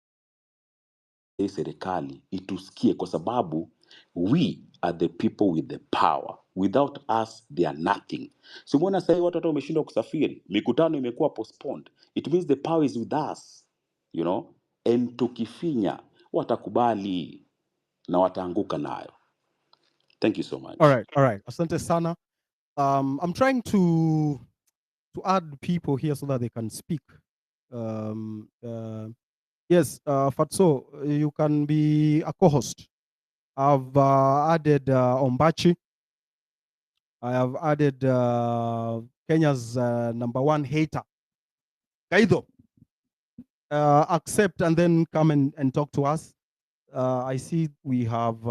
hii serikali itusikie, kwa sababu we are the people with the power. Without us they are nothing. So umeona sasa watu hata wameshindwa kusafiri, mikutano imekuwa postponed. It means the power is with us, you know, and tukifinya watakubali na wataanguka nayo. Thank you so much. All right. Asante sana. I'm trying to add people here so that they can speak. Yes, Fatso, you can be a co-host. I've added Ombachi. I have added Kenya's #1 hater, Kaido. Accept and then come and talk to us. I see we have,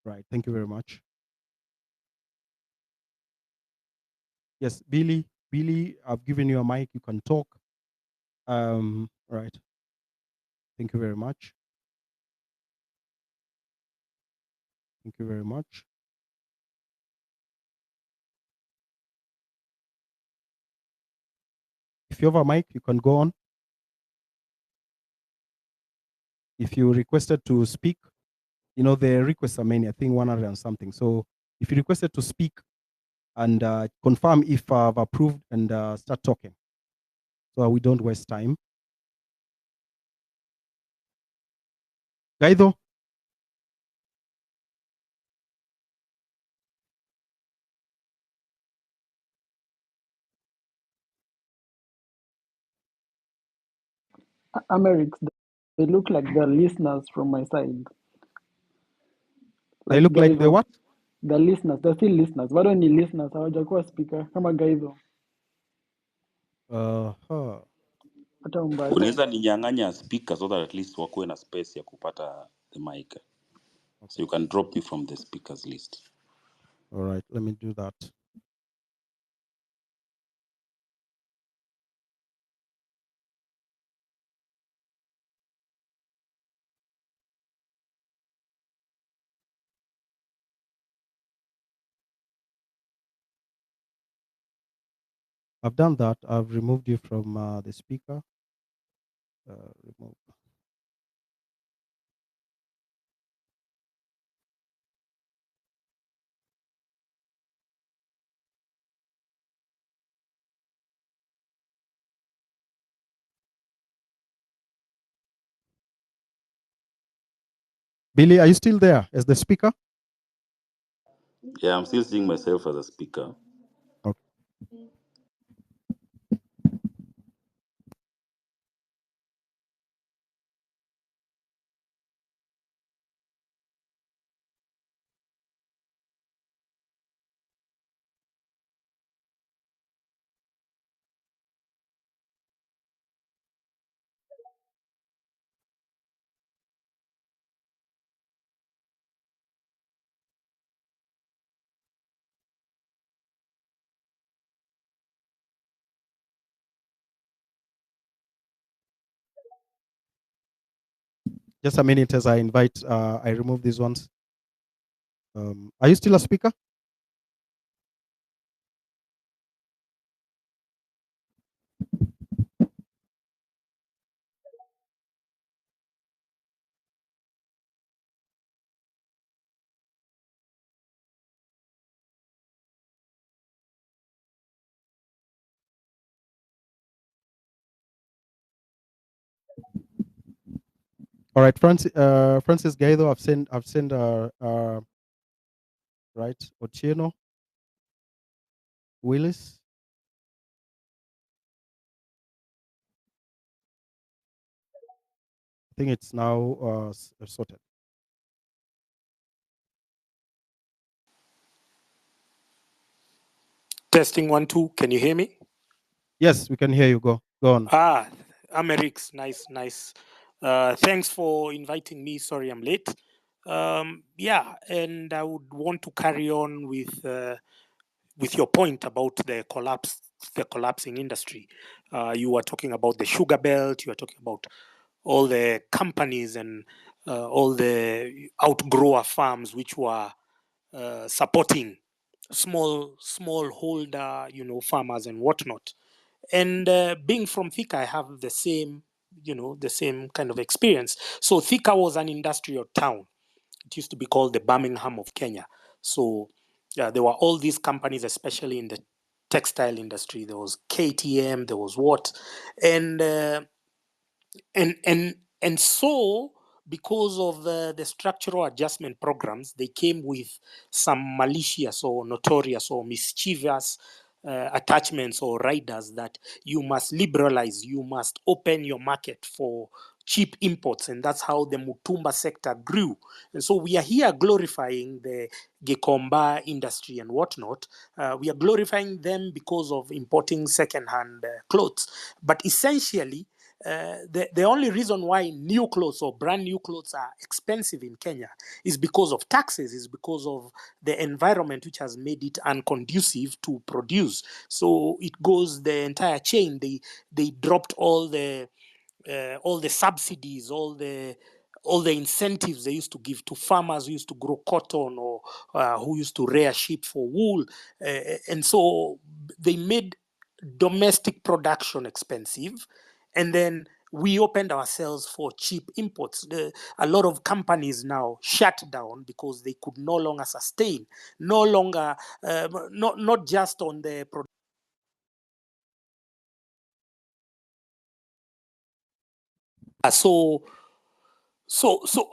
right, thank you very much. Yes, Billy, I've given you a mic, you can talk. Right, thank you very much. Thank you very much. If you have a mic, you can go on. If you requested to speak, you know, the requests are many, I think 100 and something. So if you requested to speak and confirm if I've approved and start talking so we don't waste time. Gaido? Amerix, they look like they're listeners from my side. They look like the what? The listeners, they're still listeners. Bado ni listeners, hawajakuwa speaker kama Gaido. Hata Umbachi. Unaweza ninyang'anya speaker so that at least wakuwe na space ya kupata the mic. So you can drop me from the speakers list. All right, let me do that. I've done that. I've removed you from the speaker. Remove. Billy, are you still there as the speaker? Yeah, I'm still seeing myself as a speaker. Okay. Just a minute as I invite, I remove these ones. Are you still a speaker? All right, Francis Gaido, I've sent, right, Ochieno, Willis. I think it's now sorted. Testing 1 2. Can you hear me? Yes, we can hear you. Go on. Amerix, nice. Thanks for inviting me. Sorry, I'm late. Yeah, and I would want to carry on with your point about the collapsing industry. You were talking about the sugar belt. You were talking about all the companies and all the outgrower farms which were supporting small holder, farmers and whatnot. And being from Thika, I have the same kind of experience. So Thika was an industrial town. It used to be called the Birmingham of Kenya. So there were all these companies, especially in the textile industry. There was KTM, there was what, and so because of the structural adjustment programs, they came with some malicious or notorious or mischievous attachments or riders that you must liberalize, you must open your market for cheap imports, and that's how the Mutumba sector grew. And so we are here glorifying the Gekomba industry and whatnot. We are glorifying them because of importing second-hand clothes. But essentially, the only reason why new clothes or brand new clothes are expensive in Kenya is because of taxes, is because of the environment which has made it unconducive to produce. So it goes the entire chain. They dropped all the subsidies, all the incentives they used to give to farmers who used to grow cotton or who used to rear sheep for wool. And so they made domestic production expensive. And then we opened ourselves for cheap imports. A lot of companies now shut down because they could no longer sustain, no longer, not just on the production. So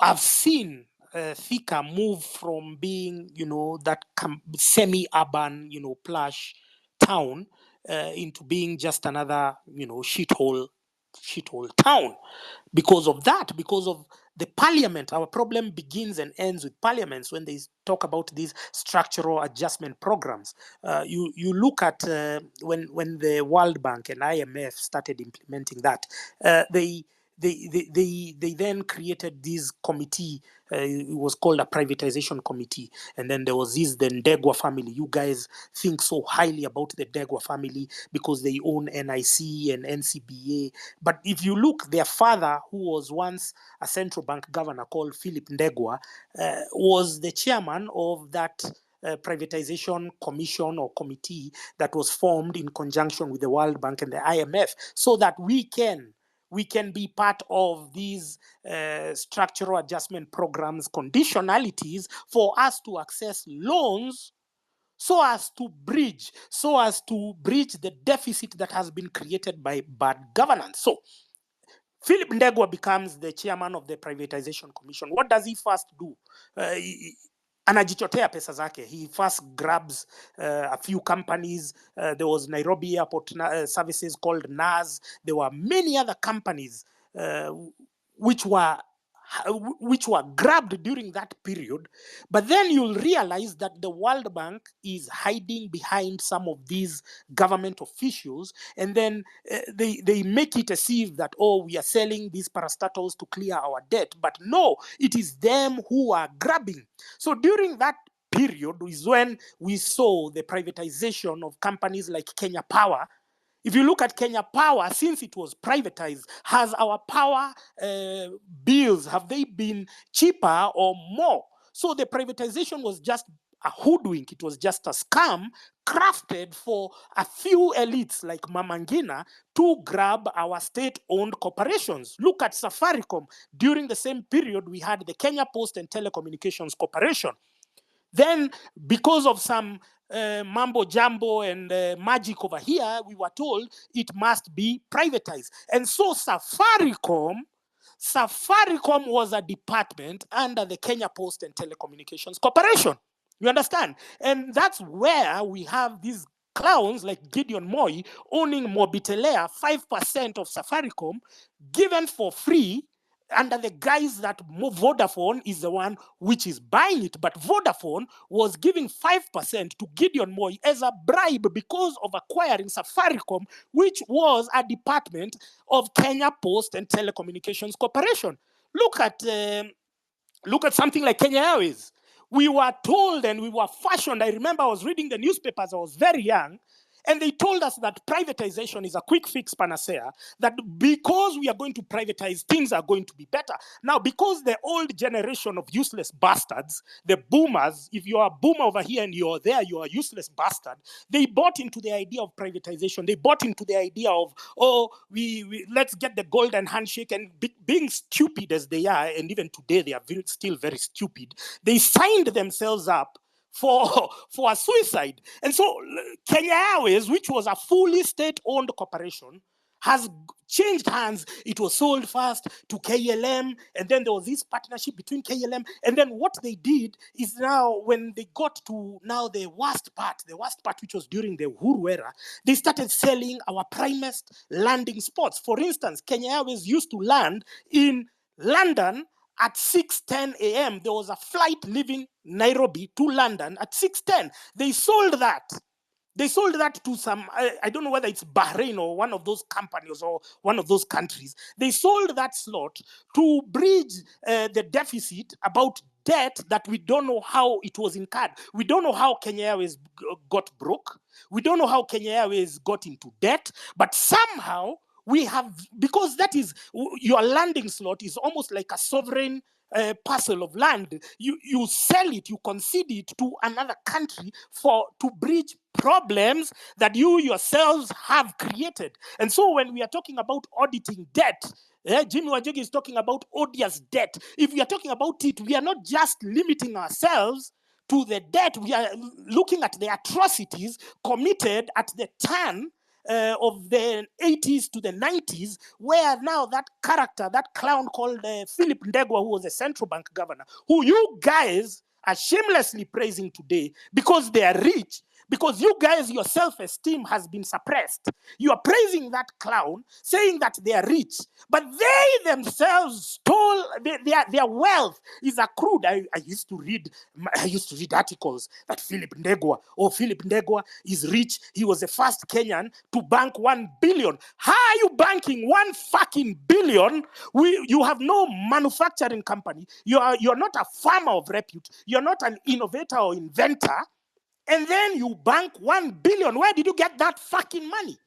I've seen Thika move from being, that semi-urban, plush town into being just another, shithole town. Because of that, because of the parliament. Our problem begins and ends with parliaments when they talk about these structural adjustment programs. You look at when the World Bank and IMF started implementing that, they then created this committee. It was called a privatization committee. And then there was the Ndegwa family. You guys think so highly about the Ndegwa family because they own NIC and NCBA. But if you look, their father, who was once a central bank governor called Philip Ndegwa, was the chairman of that privatization commission or committee that was formed in conjunction with the World Bank and the IMF, so that we can be part of these structural adjustment programs, conditionalities for us to access loans so as to bridge the deficit that has been created by bad governance. So Philip Ndegwa becomes the chairman of the privatization commission. What does he first do? Anajichotea pesa zake. He first grabs a few companies. There was Nairobi Airport Services called NAS. There were many other companies which were grabbed during that period. But then you'll realize that the World Bank is hiding behind some of these government officials, and then they make it as if that, oh, we are selling these parastatals to clear our debt. But no, it is them who are grabbing. So during that period is when we saw the privatization of companies like Kenya Power, If you look at Kenya Power, since it was privatized, has our power bills, have they been cheaper or more? So the privatization was just a hoodwink. It was just a scam crafted for a few elites like Mamangina to grab our state-owned corporations. Look at Safaricom. During the same period, we had the Kenya Post and Telecommunications Corporation. Then, because of some mambo jumbo and magic over here, we were told it must be privatized. And so Safaricom was a department under the Kenya Post and Telecommunications Corporation. You understand? And that's where we have these clowns like Gideon Moi owning Mobitelea, 5% of Safaricom, given for free under the guise that Vodafone is the one which is buying it. But Vodafone was giving 5% to Gideon Moi as a bribe because of acquiring Safaricom, which was a department of Kenya Post and Telecommunications Corporation. Look at something like Kenya Airways. We were told and we were fashioned. I remember I was reading the newspapers, I was very young, and they told us that privatization is a quick fix panacea, that because we are going to privatize, things are going to be better. Now, because the old generation of useless bastards, the boomers, if you are a boomer over here and you're there, you're a useless bastard, they bought into the idea of privatization. They bought into the idea of, let's get the golden handshake, and being stupid as they are, and even today they are still very stupid, they signed themselves up for a suicide. And so Kenya Airways, which was a fully state-owned corporation, has changed hands. It was sold first to KLM, and then there was this partnership between KLM. And then what they did is now, when they got to now the worst part, which was during the Uhuru era, they started selling our primest landing spots. For instance, Kenya Airways used to land in London at 6:10 a.m. There was a flight leaving Nairobi to London at 6:10. They sold that. They sold that to some, I don't know whether it's Bahrain or one of those companies or one of those countries. They sold that slot to bridge the deficit about debt that we don't know how it was incurred. We don't know how Kenya Airways got broke. We don't know how Kenya Airways got into debt, but somehow we have, because that is, your landing slot is almost like a sovereign parcel of land. You sell it, you concede it to another country to bridge problems that you yourselves have created. And so when we are talking about auditing debt, Jimmy Wanjigi is talking about odious debt. If we are talking about it, we are not just limiting ourselves to the debt. We are looking at the atrocities committed at the turn of the 80s to the 90s, where now that character, that clown called Philip Ndegwa, who was a central bank governor, who you guys are shamelessly praising today because they are rich, because you guys, your self-esteem has been suppressed. You are praising that clown, saying that they are rich, but they themselves stole, their wealth is accrued. I used to read articles that Philip Ndegwa is rich. He was the first Kenyan to bank 1 billion. How are you banking 1 fucking billion? You have no manufacturing company. You're not a farmer of repute. You're not an innovator or inventor. And then you bank 1 billion. Where did you get that fucking money?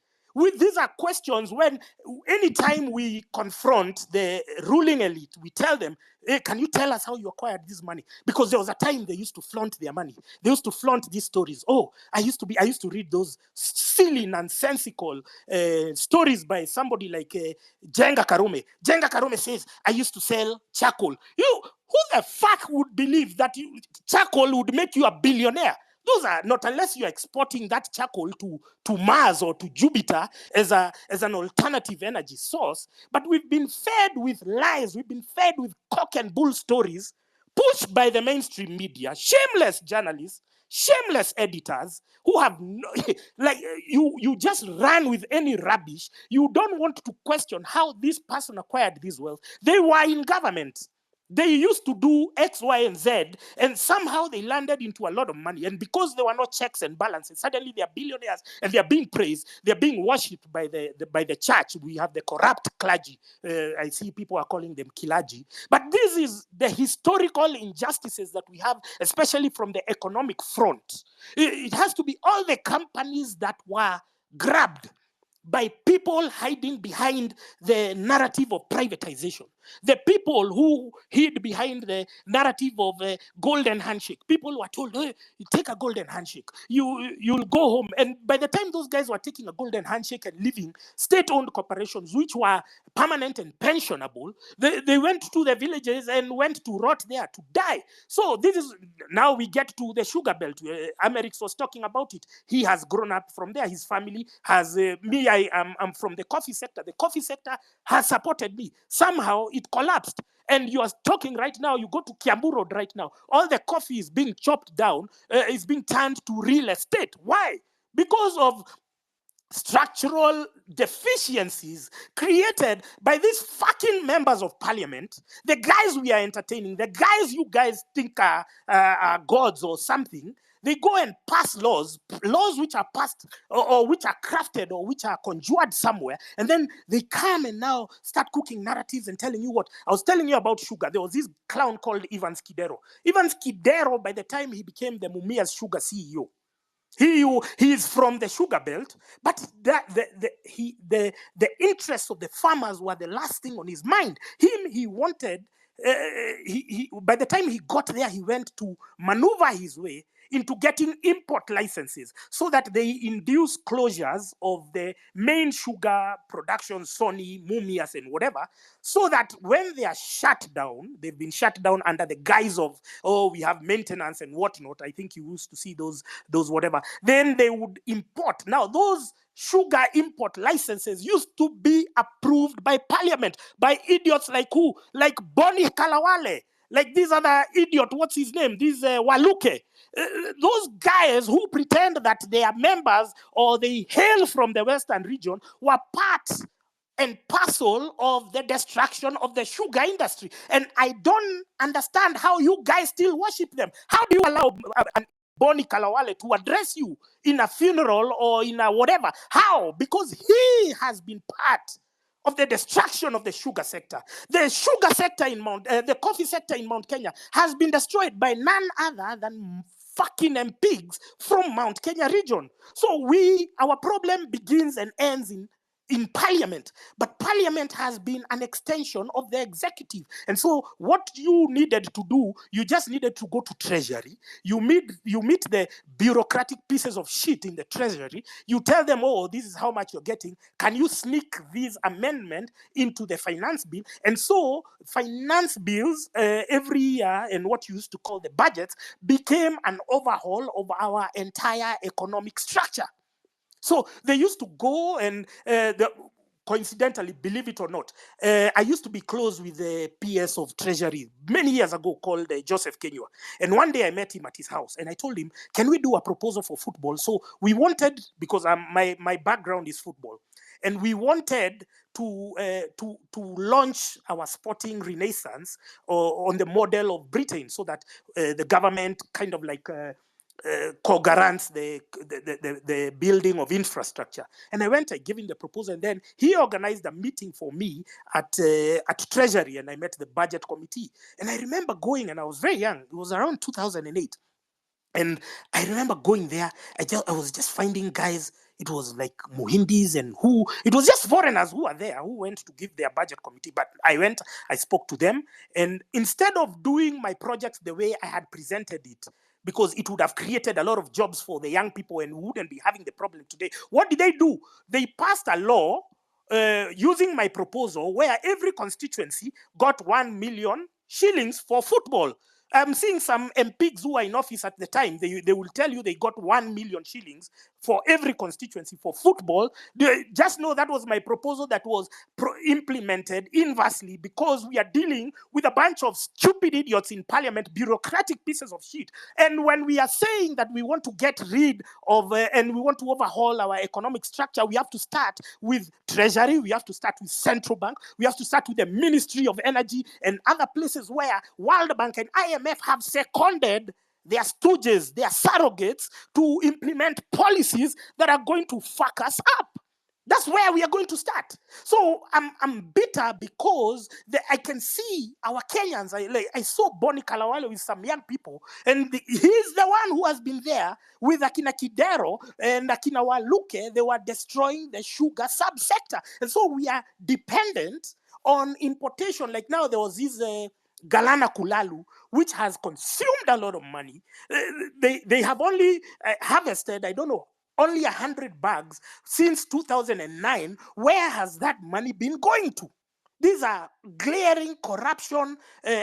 These are questions when, anytime we confront the ruling elite, we tell them, hey, can you tell us how you acquired this money? Because there was a time they used to flaunt their money. They used to flaunt these stories. Oh, I used to read those silly, nonsensical stories by somebody like Jenga Karume. Jenga Karume says, I used to sell charcoal. Who the fuck would believe that charcoal would make you a billionaire? Those are not, unless you're exporting that charcoal to Mars or to Jupiter as an alternative energy source. But we've been fed with lies. We've been fed with cock and bull stories pushed by the mainstream media, shameless journalists, shameless editors who have you just run with any rubbish. You don't want to question how this person acquired this wealth. They were in government. They used to do X, Y, and Z, and somehow they landed into a lot of money. And because there were no checks and balances, suddenly they are billionaires and they are being praised. They are being worshipped by the church. We have the corrupt clergy. I see people are calling them kilaji. But this is the historical injustices that we have, especially from the economic front. It has to be all the companies that were grabbed by people hiding behind the narrative of privatization. The people who hid behind the narrative of a golden handshake. People were told, hey, you take a golden handshake, you'll go home. And by the time those guys were taking a golden handshake and leaving state-owned corporations, which were permanent and pensionable, they went to the villages and went to rot there to die. So this is, now we get to the sugar belt. Amerix was talking about it. He has grown up from there. His family has, I'm from the coffee sector. The coffee sector has supported me. Somehow it collapsed. And you are talking right now, you go to Kiambu Road right now, all the coffee is being chopped down, is being turned to real estate. Why? Because of structural deficiencies created by these fucking members of parliament, the guys we are entertaining, the guys you guys think are gods or something. They go and pass laws which are passed or which are crafted or which are conjured somewhere, and then they come and now start cooking narratives and telling you what. I was telling you about sugar. There was this clown called Ivan Skidero. Ivan Skidero, by the time he became the Mumia's sugar CEO, he is from the sugar belt, but the interests of the farmers were the last thing on his mind. He wanted, by the time he got there, he went to maneuver his way into getting import licenses so that they induce closures of the main sugar production, Sony, Mumias, and whatever, so that when they are shut down, they've been shut down under the guise of, oh, we have maintenance and whatnot. I think you used to see those whatever. Then they would import. Now, those sugar import licenses used to be approved by parliament, by idiots like who? Like Boni Kalawale. Like this other idiot, what's his name? This Waluke. Those guys who pretend that they are members or they hail from the Western region were part and parcel of the destruction of the sugar industry. And I don't understand how you guys still worship them. How do you allow Boni Kalawale to address you in a funeral or in a whatever? How? Because he has been part of the destruction of the sugar sector. The sugar sector in the coffee sector in Mount Kenya has been destroyed by none other than fucking MPs from Mount Kenya region. So our problem begins and ends in parliament, but parliament has been an extension of the executive. And so what you needed to do, you just needed to go to treasury. You meet the bureaucratic pieces of shit in the treasury. You tell them, oh, this is how much you're getting. Can you sneak this amendment into the finance bill? And so finance bills every year, and what you used to call the budgets, became an overhaul of our entire economic structure. So they used to go and, coincidentally, believe it or not, I used to be close with the PS of Treasury many years ago called Joseph Kenywa. And one day I met him at his house and I told him, can we do a proposal for football? So we wanted, because my background is football, and we wanted to launch our sporting renaissance on the model of Britain, so that the government kind of like co-guarants the building of infrastructure. And I gave him the proposal, and then he organized a meeting for me at Treasury, and I met the budget committee. And I remember going, and I was very young, it was around 2008. And I remember going there, I was just finding guys, it was like Muhindis and it was just foreigners who were there, who went to give their budget committee. But I went, I spoke to them, and instead of doing my project the way I had presented it, because it would have created a lot of jobs for the young people and we wouldn't be having the problem today, what did they do? They passed a law using my proposal where every constituency got 1 million shillings for football. I'm seeing some MPs who are in office at the time, they will tell you they got 1 million shillings for every constituency for football. Just know that was my proposal that was implemented inversely, because we are dealing with a bunch of stupid idiots in parliament, bureaucratic pieces of shit. And when we are saying that we want to get rid of and we want to overhaul our economic structure, we have to start with Treasury, we have to start with Central Bank, we have to start with the Ministry of Energy and other places where World Bank and IMF have seconded their stooges, their surrogates, to implement policies that are going to fuck us up. That's where we are going to start. So I'm bitter because I can see our Kenyans. I saw Bonnie Kalawale with some young people, and he's the one who has been there with Akina Kidero and Akina Waluke. They were destroying the sugar subsector, and so we are dependent on importation. Like now, there was this Galana Kulalu, which has consumed a lot of money. They have only harvested, I don't know, only 100 bags since 2009. Where has that money been going to? These are glaring corruption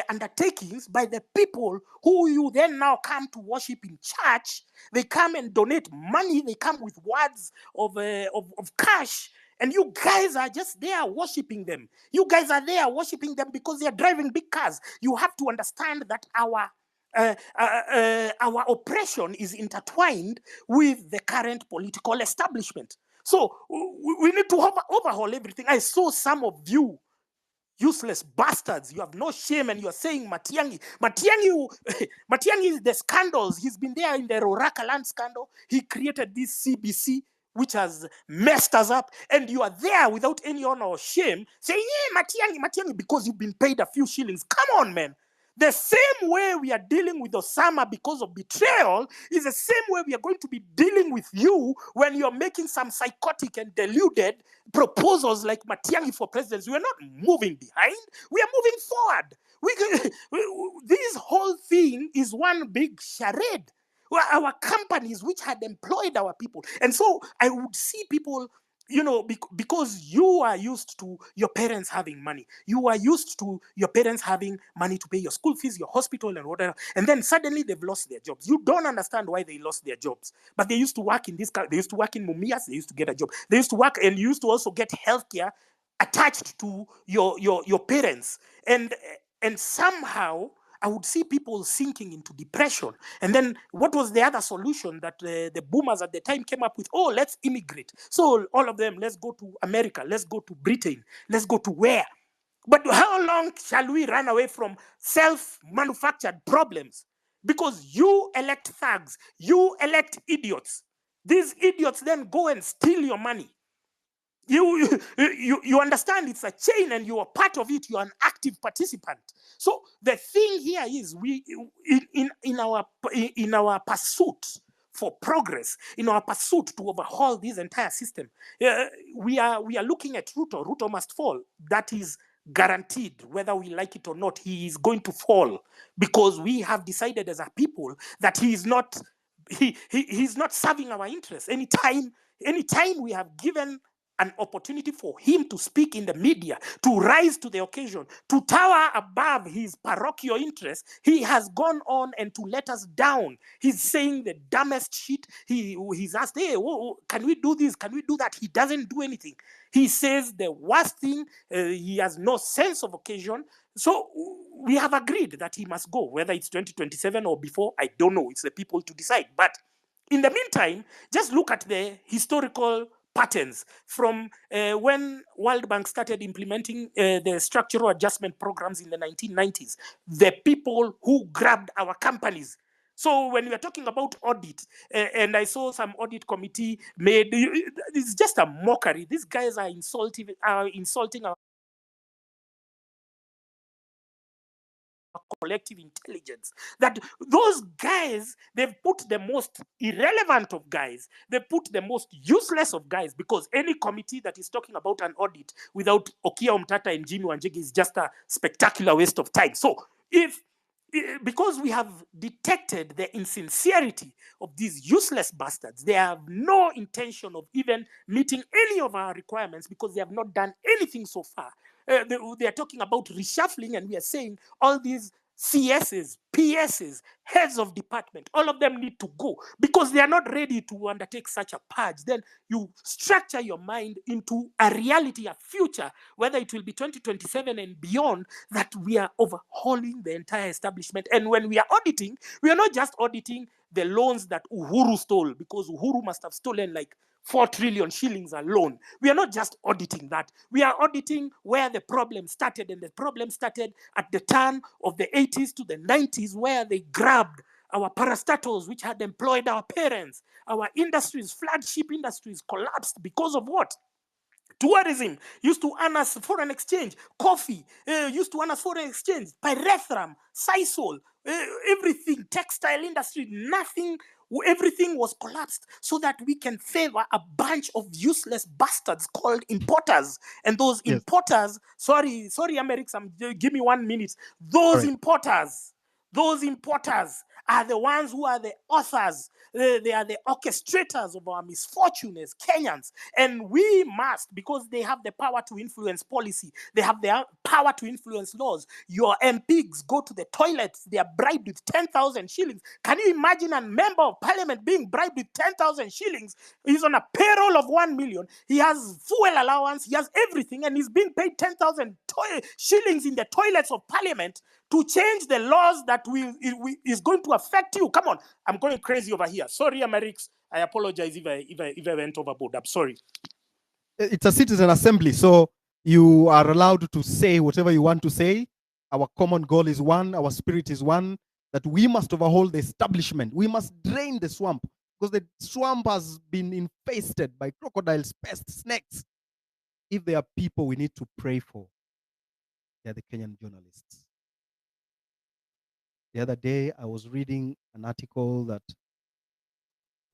undertakings by the people who you then now come to worship in church. They come and donate money. They come with words of cash. And you guys are just there worshiping them. You guys are there worshiping them because they are driving big cars. You have to understand that our oppression is intertwined with the current political establishment. So we need to overhaul everything. I saw some of you useless bastards. You have no shame, and you are saying Matiang'i. Matiang'i is the scandals. He's been there in the Roraka land scandal. He created this CBC, which has messed us up, and you are there without any honor or shame saying, yeah, Matiang'i, because you've been paid a few shillings. Come on, man. The same way we are dealing with Osama because of betrayal is the same way we are going to be dealing with you when you're making some psychotic and deluded proposals like Matiang'i for presidency. We are not moving behind. We are moving forward. This whole thing is one big charade. Our companies which had employed our people. And so I would see people, because you are used to your parents having money. You are used to your parents having money to pay your school fees, your hospital, and whatever. And then suddenly they've lost their jobs. You don't understand why they lost their jobs. But they used to work in they used to work in Mumias. They used to get a job. They used to work, and you used to also get healthcare attached to your parents. And somehow I would see people sinking into depression. And then what was the other solution that the boomers at the time came up with? Oh, let's immigrate. So all of them, let's go to America, let's go to Britain, let's go to where? But how long shall we run away from self-manufactured problems? Because you elect thugs, you elect idiots. These idiots then go and steal your money. You understand it's a chain, and you are part of it. You are an active participant. So the thing here is, we in our pursuit for progress, in our pursuit to overhaul this entire system, we are looking at Ruto. Ruto must fall. That is guaranteed, whether we like it or not. He is going to fall because we have decided as a people that he is not. He's not serving our interests. Anytime we have given an opportunity for him to speak in the media, to rise to the occasion, to tower above his parochial interests, he has gone on and to let us down. He's saying the dumbest shit. He's asked, hey, can we do this? Can we do that? He doesn't do anything. He says the worst thing. He has no sense of occasion. So we have agreed that he must go, whether it's 2027 or before, I don't know. It's the people to decide. But in the meantime, just look at the historical patterns from when World Bank started implementing the structural adjustment programs in the 1990s. The people who grabbed our companies. So when we are talking about audit, and I saw some audit committee made, it's just a mockery. These guys are insulting our collective intelligence. That those guys, they've put the most irrelevant of guys, they put the most useless of guys, because any committee that is talking about an audit without Okia Omtata and Jimmy Wanjigi is just a spectacular waste of time. So because we have detected the insincerity of these useless bastards, they have no intention of even meeting any of our requirements because they have not done anything so far. They are talking about reshuffling, and we are saying all these CSs, PSs, heads of department, all of them need to go because they are not ready to undertake such a purge. Then you structure your mind into a reality, a future, whether it will be 2027 and beyond, that we are overhauling the entire establishment. And when we are auditing, we are not just auditing the loans that Uhuru stole, because Uhuru must have stolen like 4 trillion shillings alone. We are not just auditing that. We are auditing where the problem started, and the problem started at the turn of the 80s to the 90s, where they grabbed our parastatals, which had employed our parents. Our industries, flagship industries, collapsed because of what? Tourism used to earn us foreign exchange. Coffee used to earn us foreign exchange. Pyrethrum, Sisal, everything, textile industry, nothing, everything was collapsed so that we can favor a bunch of useless bastards called importers. And those Yes. importers, sorry, Americs, give me 1 minute. Those Correct. importers are the ones who are the authors. They are the orchestrators of our misfortune as Kenyans. And we must, because they have the power to influence policy, they have the power to influence laws. Your MPs go to the toilets, they are bribed with 10,000 shillings. Can you imagine a member of parliament being bribed with 10,000 shillings? He's on a payroll of 1 million. He has fuel allowance, he has everything, and he's being paid 10,000 shillings in the toilets of parliament to change the laws that is going to affect you. Come on, I'm going crazy over here. Sorry, Americs. I apologize if I went overboard. I'm sorry. It's a citizen assembly, so you are allowed to say whatever you want to say. Our common goal is one, our spirit is one, that we must overhaul the establishment. We must drain the swamp, because the swamp has been infested by crocodiles, pests, snakes. If there are people we need to pray for, they are the Kenyan journalists. The other day, I was reading an article that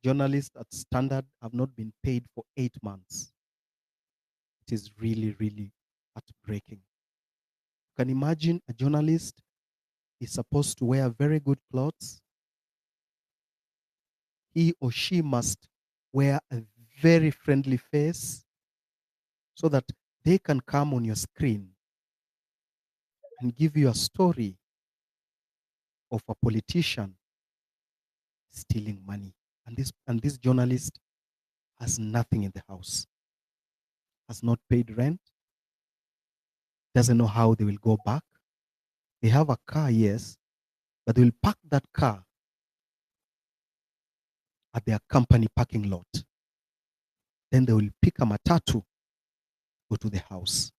journalists at Standard have not been paid for 8 months. It is really, really heartbreaking. You can imagine a journalist is supposed to wear very good clothes. He or she must wear a very friendly face so that they can come on your screen and give you a story of a politician stealing money. And this journalist has nothing in the house, has not paid rent, doesn't know how they will go back. They have a car, yes, but they will park that car at their company parking lot. Then they will pick a matatu, go to the house.